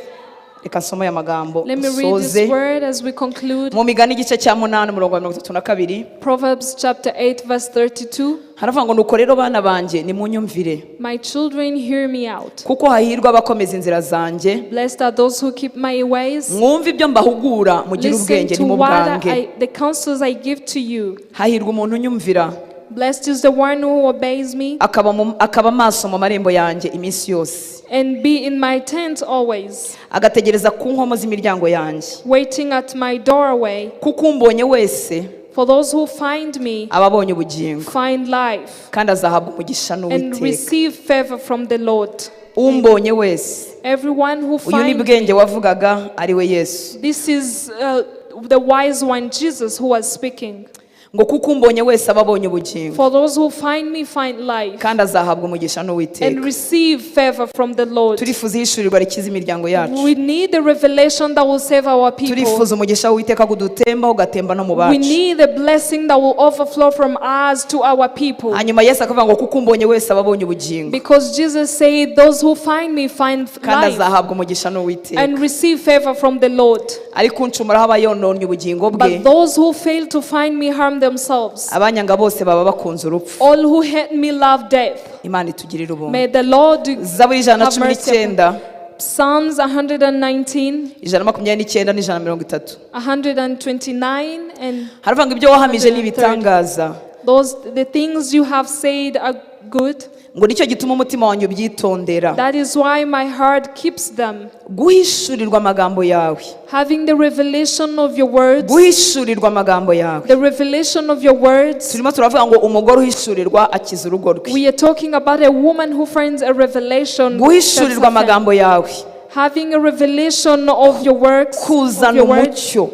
Reka nsome aya magambo Let me read this usoze. word as we conclude. Mu Migani igice cya 8 umurongo wa 32. Proverbs chapter 8 verse 32. Haravuga ngo nuko rero bana banjye nimunyumvire, My children, hear me out. kuko hahirwa abakomeza inzira zanjye. Blessed are those who keep my ways. Mwumve ibyo mbahugura mugire Listen ubwenge to nimubwange. the counsels I give to you. Hahirwa umuntu unyumvira Blessed is the one who obeys me akaba maso mu marembo yanjye iminsi yose, and be in my tent always, agategereza ku nkomo z'imiryango yanjye. waiting at my doorway. Kuko umbonye wese For those who find me aba abonye ubugingo, find life kandi azahabwa umugisha and n'Uwiteka. receive favor from the Lord. Umbonye wese, Everyone who uyu ni finds bwenge wavugaga ari we Yesu. this is the wise one, Jesus, who was speaking. Ngo kuko umbonye wese aba abonye ubugingo, For those who find me find life kandi azahabwa umugisha n'Uwiteka. and receive favor from the Lord. Turifuza ihishurirwa rikiza imiryango yacu. We need the revelation that will save our people. Turifuza umugisha w'Uwiteka kudutembaho ugatemba no mu We bacu. need the blessing that will overflow from us to our people. Hanyuma Yesu akavuga ngo kuko umbonye wese aba abonye ubugingo, Because Jesus said, those who find me find kandi life azahabwa umugisha n'Uwiteka. and receive favor from the Lord. Ariko uncumuraho aba yononnye ubugingo bwe, But those who fail to find me harm themselves. abanyanga bose baba bakunze urupfu. All who hate me love death. Imana itugirire ubuntu. May the Lord Zaburi ijana na have cumi mercy n'icyenda, upon Psalms 119, ijana na makumyabiri n'icyenda n'ijana na mirongo itatu. 129, and Haravuga ngo ibyo wahamije ni ibitangaza, the things you have said are good. ngo nicyo gituma umutima wanjye ubyitondera. That is why my heart keeps them. Guhishurirwa amagambo yawe, Having the revelation of your words, guhishurirwa amagambo yawe. the revelation of your words. Turimo turavuga ngo umugore uhishurirwa akiza urugo rwe. We are talking about a woman who finds a revelation. Guhishurirwa amagambo yawe Having a revelation of your works, of kuzana your words, umucyo,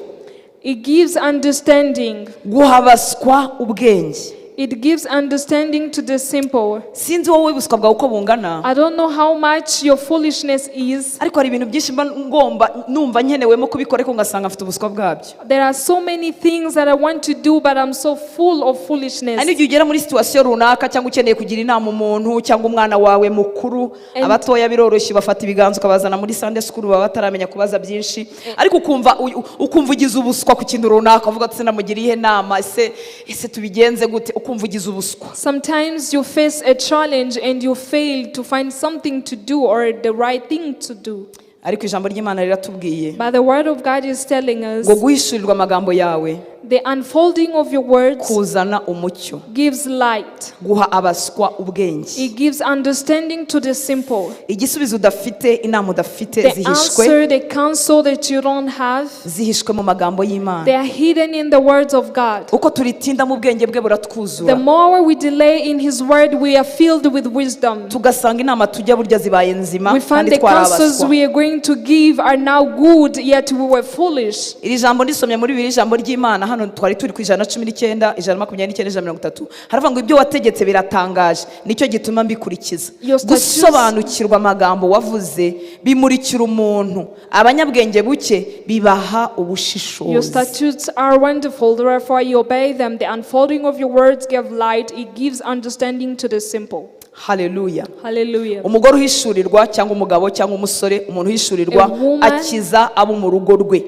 it gives understanding. guhabaswa ubwenge. It gives understanding to the simple. Sinzi wowe buswa bwawe uko bungana, I don't know how much your foolishness is. ariko hari ibintu byinshi mba ngomba numva nkenewemo kubikora ariko ngasanga afite ubuswa bwabyo. There are so many things that I want to do, but I'm so full of foolishness. Hari igihe ugera muri situation runaka cyangwa ukeneye kugira inama umuntu cyangwa umwana wawe mukuru, abatoya biroroshye bafata ibiganza ukabazana muri Sunday school baba bataramenya kubaza byinshi, ariko ukumva ugize ubuswa ku kintu runaka, uvuga ati sinamugiriye inama, ese tubigenze gute, ukumva ugize ubuswa. Sometimes you face a challenge and you fail to find something to do or the right thing to do. Ariko ijambo ry'Imana riratubwiye But the word of God is telling us ngo guhishurirwa amagambo yawe the unfolding of your words kuzana umucyo, gives light. guha abaswa ubwenge. It gives understanding to the simple. Igisubizo udafite, inama udafite The zihishwe, answer, the counsel that you don't have, zihishwe mu magambo y'Imana. they are hidden in the words of God. Uko turitinda mu bwenge bwe The buratwuzura, more we delay in His word, we are filled with wisdom. tugasanga inama tujya burya zibaye nzima We find kandi the counsels twarabaswa. we are going to give are now good, yet we were foolish. Iri jambo ndisomye muri bibiri ijambo ry'Imana hano twari turi ku 119, 129, 130, haravuga ngo ibyo wategetse biratangaje nicyo gituma mbikurikiza. Gusobanukirwa amagambo wavuze bimurikira umuntu, abanyabwenge buke bibaha ubushishozi. Your statutes are wonderful, therefore you obey them. The unfolding of your words give light, it gives understanding to the simple. Haleluya. Hallelujah. Umugore uhishurirwa cyangwa umugabo cyangwa umusore, umuntu uhishurirwa akiza abo mu rugo rwe.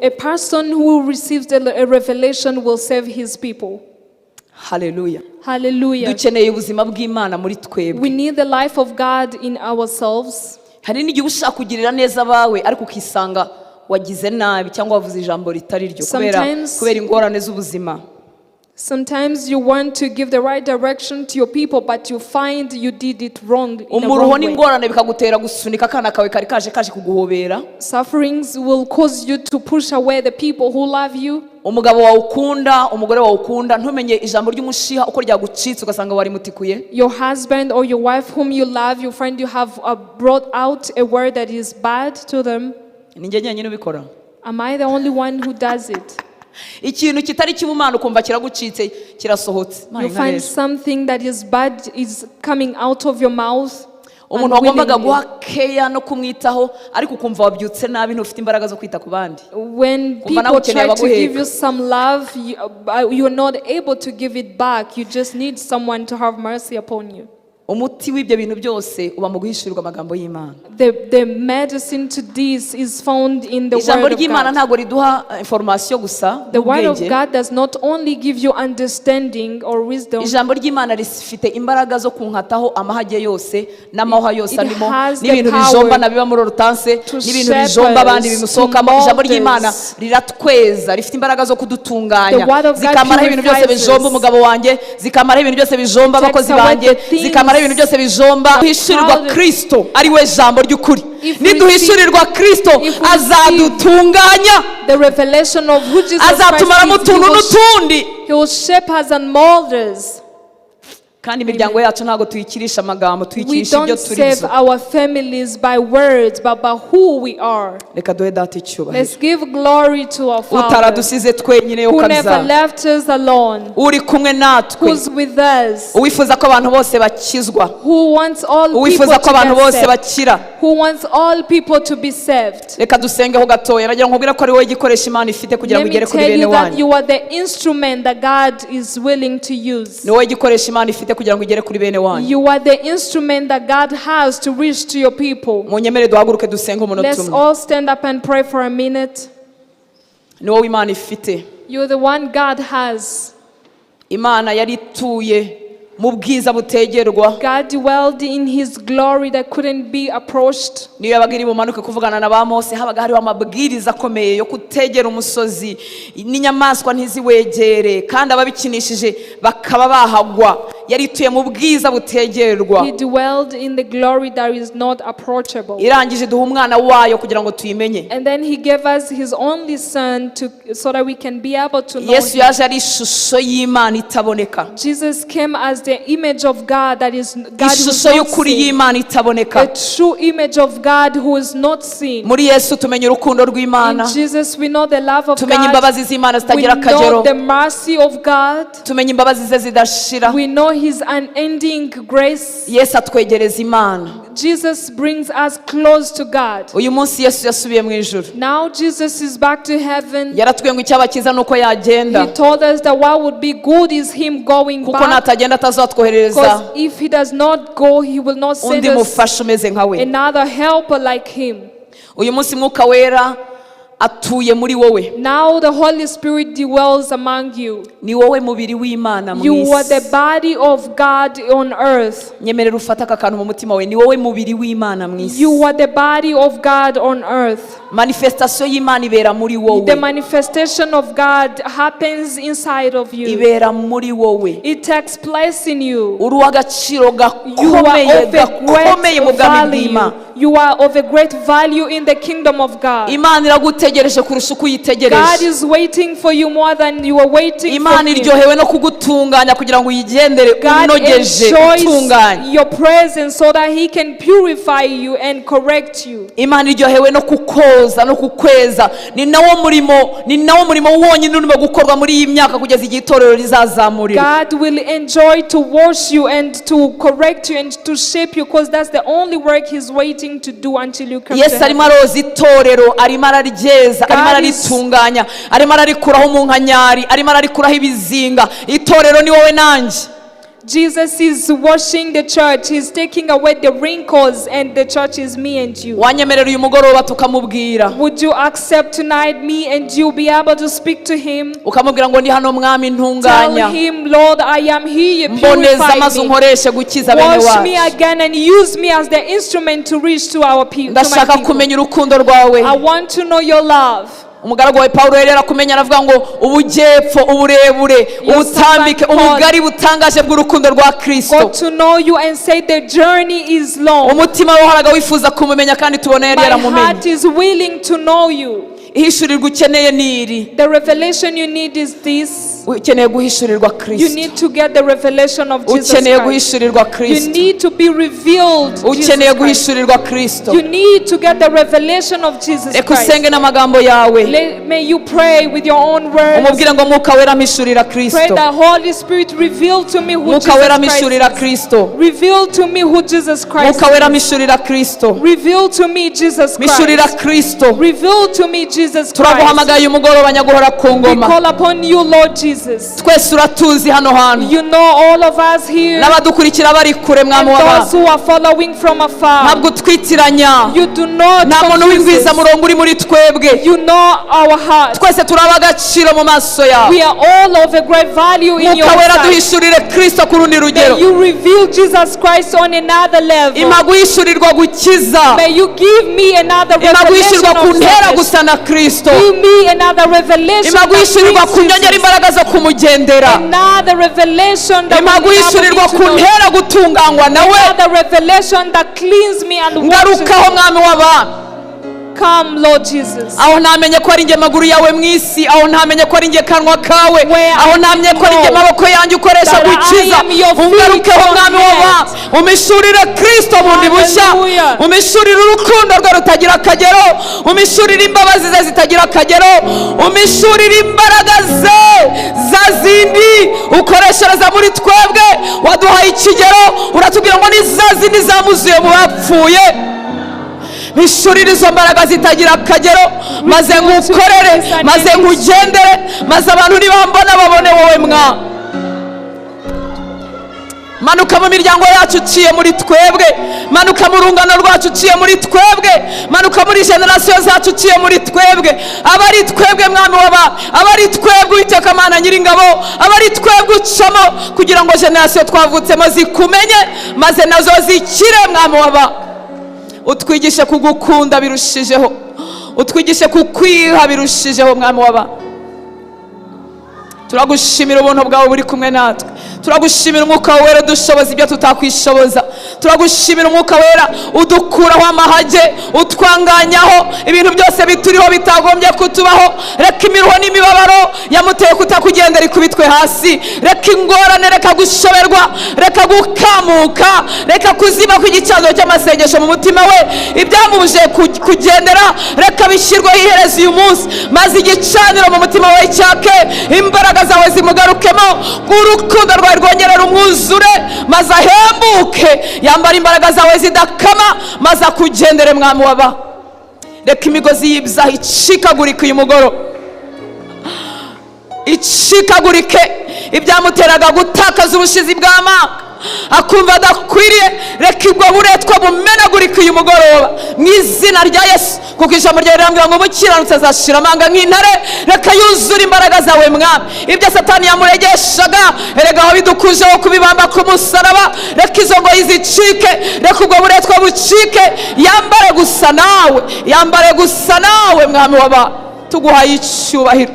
A person who receives a revelation will save his people. Haleluya. Hallelujah. Dukeneye ubuzima bw'Imana muri twebwe. We need the life of God in ourselves. Hari n'igihe ushaka kugirira neza abawe ariko ukisanga wagize nabi cyangwa wavuze ijambo ritari ryo kubera ingorane z'ubuzima. Sometimes you want to give the right direction to your people, but you find you did it wrong in a wrong umuruho way. n'ingorane bikagutera gusunika akana kawe kari kaje kuguhobera. Sufferings will cause you to push away the people who love you. Umugabo wawe ukunda, umugore wawe ukunda, ntumenye ijambo ry'umushiha uko ryagucitse ugasanga wari mutikuye. Your husband or your wife whom you love, you find you have brought out a word that is bad to them. Ni njye nyine ubikora. Am I the only one who does it? Ikintu kitari cy'ubumana ukumva kiragucitse kirasohotse. You find something that is bad is coming out of your mouth. Umuntu wagombaga guha care no kumwitaho ariko ukumva wabyutse nabi ntufite imbaraga zo kwita ku bandi. When people try to give you some love, you are not able to give it back. You just need someone to have mercy upon you. Umuti w'ibyo bintu byose uba mu guhishurirwa amagambo y'Imana. The medicine to this is found in the word Ijambo of ry'Imana God. ntago riduha information gusa. The word of God does not only give you understanding or wisdom. Ijambo ry'Imana rifite imbaraga zo kunkataho amahage yose n'amahwa yose arimo n'ibintu bijomba nabiba muri rutanse n'ibintu bijomba abandi bimusokamo. Ijambo ry'Imana riratweza, rifite imbaraga zo kudutunganya, zikamaraho ibintu byose bijomba umugabo wanjye, zikamaraho ibintu byose bijomba abakozi banjye, zikamaraho ibintu byose bijomba. Duhishurirwa Kristo ari we jambo ry'ukuri. Niduhishurirwa Kristo azadutunganya. The revelation of who Jesus azatumaramo utuntu n'utundi. He will shape us and mold us. Kandi imiryango yacu ntago tuyikirisha amagambo, tuyikirisha ibyo turizo. We don't save our families by words but by who we are. Reka duhe data icyubahiro. Let's give glory to our Father. Utaradusize twenyine yo kabisa. Who kabisa. never left us alone. Uri kumwe natwe. Who's with us. Uwifuza ko abantu bose bakizwa. Who wants all people Uwifuza ko abantu bose to be bakira. Who wants all people to be saved. Reka dusengeho gatoya. Nagira nkubwira ko ari wowe igikoresha Imana ifite kugira ngo igere kuri bene wanyu. Let me tell you that you are the instrument that God is willing to use. Ni wowe igikoresha Imana ifite kugira ngo igere kuri bene wanyu. You are the instrument that God has to reach to your people. Munyemere duhaguruke dusenge umunota umwe. Let's all stand up and pray for a minute. Ni wowe Imana ifite. You're the one God has. Imana yari ituye mu bwiza butegerwa. God dwelled in his glory that couldn't be approached. Niyo yabaga iri bumanuke kuvugana na ba Mose, habaga hariho amabwiriza akomeye yo kutegera umusozi n'inyamaswa ntiziwegere kandi ababikinishije bakaba bahagwa. Yari ituye mu bwiza butegerwa. He dwelled in the glory that is not approachable. Irangije duha umwana wayo kugira ngo tuyimenye. And then he gave us his only son so that we can be able to know Yesu him. yaje ari ishusho y'Imana itaboneka. Jesus came as the image of God that is God who is Ishusho not y'ukuri seen. y'Imana itaboneka. The true image of God who is not seen. Muri Yesu tumenye urukundo In rw'Imana. Jesus we know the love of Tumenye God. imbabazi z'Imana We zitagira know akagero. the mercy of God. Tumenye imbabazi ze zidashira. We know his unending grace. Yesu atwegereza Imana. Jesus brings us close to God. Uyu munsi Yesu yasubiye mu ijuru. Now Jesus is back to heaven. Yaratubwiye ngo icyabakiza nuko yagenda. He told us that what would be good is him going Kuko back. natagenda atazatwoherereza Because if he does not go, he will not send undi us mufasha umeze nka we. another helper like him. Uyu munsi Mwuka Wera atuye muri wowe. Now the Holy Spirit dwells among you. Ni wowe mubiri w'Imana mu You are the isi. body of God on earth. Nyemerera ufata aka kantu mu mutima we. Ni wowe mubiri w'Imana mu isi. You are the body of God on earth. Manifestation y'Imana ibera muri The wowe. manifestation of God happens inside of you. Ibera muri wowe. It takes place in you. Uri uw'agaciro You are gakomeye of a gakomeye mu great bwami value. bw'Imana. You are of a great value in the kingdom of God. Imana iragutegereje kurusha uko God uyitegereje. is waiting for you more than you are waiting for Imana Him. iryohewe no kugutunganya kugira ngo uyigendere God unogeje enjoys utunganye. your presence so that He can purify you and correct you. Imana iryohewe no kukoza no kukweza. Ni nawo murimo wonyine urimo gukorwa muri iyi myaka kugeza igihe itorero rizazamurira. God will enjoy to wash you and to correct you and to shape you, because that's the only work He's waiting to do until you come to Yesu Him. arimo aroza itorero, arimo araryeza, God arimo is- araritunganya, arimo ararikuraho umunkanyari, arimo ararikuraho ibizinga. Itorero ni wowe nanjye. Jesus is washing the church. He's taking away the wrinkles, and the church is me and you. Wanyemerera uyu mugoroba tukamubwira, Would you accept tonight me and you be able to speak to Him? ukamubwira ngo ndi hano mwami Tell ntunganya, Him, Lord, I am here. You mboneza purify maze me. unkoreshe gukiza bene Wash me wacu. again and use me as the instrument to reach to our people. Ndashaka kumenya urukundo rwawe. I want to know your love. Umugaragu wawe Pawulo yari yarakumenya, aravuga ngo ubujyepfo, uburebure, ubutambike, ubugari butangaje bw'urukundo rwa Kristo. Got to know you and say the journey is long. Umutima we wahoraga wifuza kumumenya kandi tubona yari My yaramumenye. heart is willing to know you. Ihishurirwa ukeneye ni iri. The revelation you need is this. Ukeneye guhishurirwa You Kristo. need to get the revelation of Jesus Ukeneye Christ. guhishurirwa You Kristo. need to be revealed Jesus Ukeneye Christ. guhishurirwa Kristo. You need to get the revelation of Jesus Reka Christ. usenge n'amagambo yawe. May you pray with your own words. Umubwire ngo Mwuka wera mpishurira Pray Kristo. that Holy Spirit reveal to me who Mwuka wera Jesus mpishurira Christ is. Kristo. Reveal to me who Jesus Christ Mwuka wera is. mpishurira Kristo. Reveal to me Jesus Mpishurira Christ. Kristo. Reveal to me Jesus Christ. Turaguhamagaye umugoroba nyaguhora ku We ngoma. call upon you, Lord Jesus. Twese uratuzi hano hantu. You know all of us here N'abadukurikira bari kure and mwami those w'abantu. who are following from afar. Ntabwo utwitiranya. You do not Nta muntu confuse w'ingwiza us. murongo uri muri twebwe. You know our hearts. Twese turi ab'agaciro mu maso yawe. We are all of a great value in your Mwuka wera sight. duhishurire Kristo ku rundi rugero. May you reveal Jesus Christ on another level. Ima guhishurirwa gukiza. May you give me another Ima revelation guhishurirwa ku of ntera salvation. gusa na Kristo. Give me another revelation Ima that guhishurirwa brings ku nyongera Jesus. imbaraga zo kumugendera. Another revelation that Ima will guhishurirwa enable ku me to know. ntera gutunganywa nawe. Another revelation that cleans me and washes Ngarukaho me. mwami w'abantu. Come, Lord Jesus. Aho ntamenye ko ari njye maguru yawe mu isi, aho ntamenye ko ari njye kanwa kawe, Where aho I ntamenye ko ari njye know maboko yanjye ukoresha that I gukiza. am your feet, Ungarukeho your mwami w'abantu. Umishurire Kristo bundi bushya. Hallelujah. Umishurire urukundo rwe rutagira akagero. Umishurire imbabazi ze zitagira akagero. Umishurire imbaraga ze za zindi ukoreshereza muri twebwe. Waduhaye ikigero, uratubwira ngo ni za zindi zamuzuye mu bapfuye. Mishurire izo mbaraga zitagira akagero, maze ngukorere, maze ngugendere, maze abantu nibambona babone wowe mwa. Manuka mu miryango yacu uciye muri twebwe, manuka mu rungano rwacu uciye muri twebwe, manuka muri generasiyo zacu uciye muri twebwe. Abari twebwe mwami w'aba, abari twebwe Uwiteka Mana Nyiringabo, abari twebwe ucamo kugira ngo generasiyo twavutsemo zikumenye, maze nazo zikire mwami w'aba. Utwigishe kugukunda birushijeho, utwigishe kukwiha birushijeho mwami w'aba. Turagushimira ubuntu bwawe buri kumwe natwe. Turagushimira umwuka wera udushoboza ibyo tutakwishoboza. Turagushimira umwuka wera udukuraho amahage, utwanganyaho ibintu byose bituriho bitagombye kutubaho. Reka imiruho n'imibabaro yamuteye kutakugendera ikubitwe hasi. Reka ingorane, reka gushoberwa, reka gukamuka, reka kuziba kw'igicaniro cy'amasengesho mu mutima we. Ibyamubuje kugendera reka bishyirweho iherezo uyu munsi, maze igicaniro mu mutima we cyake, imbaraga zawe zimugarukemo, urukundo rwawe rwongere rumwuzure, maze ahembuke, yambara imbaraga zawe zidakama, maze akugendere mwami w'aba. Reka imigozi y'ibyaha icikagurike uyu mugoro, icikagurike ibyamuteraga gutakaza ubushizi bw'amanga, akumva adakwiriye. Reka ubwo buretwa bumenagurike uyu mugoroba mu izina rya Yesu, kuko ijambo ryawe rirambwira ngo umukiranutsi azashira amanga nk'intare. Reka yuzure imbaraga zawe mwami, ibyo Satani yamuregeshaga erega wabidukujeho kubibamba ku musaraba. Reka izo ngoyi zicike, reka ubwo buretwa bucike, yambare gusa nawe, yambare gusa nawe mwami w'aba. Tuguhaye icyubahiro,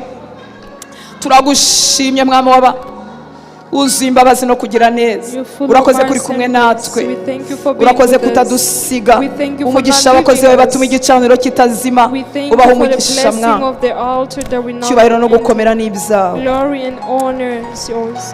turagushimye mwami w'aba. wuzuye imbabazi no kugira neza. You're full of Urakoze kuri mercy kumwe and grace. natwe, We thank you for being urakoze with us. kutadusiga. We thank you for Umugisha not abakozi leaving bawe us. batuma igicaniro kitazima, We thank ubaha you for the umugisha blessing mwana. of the altar that we now Icyubahiro no enter. gukomera ni ibyawe. Glory and honor is yours.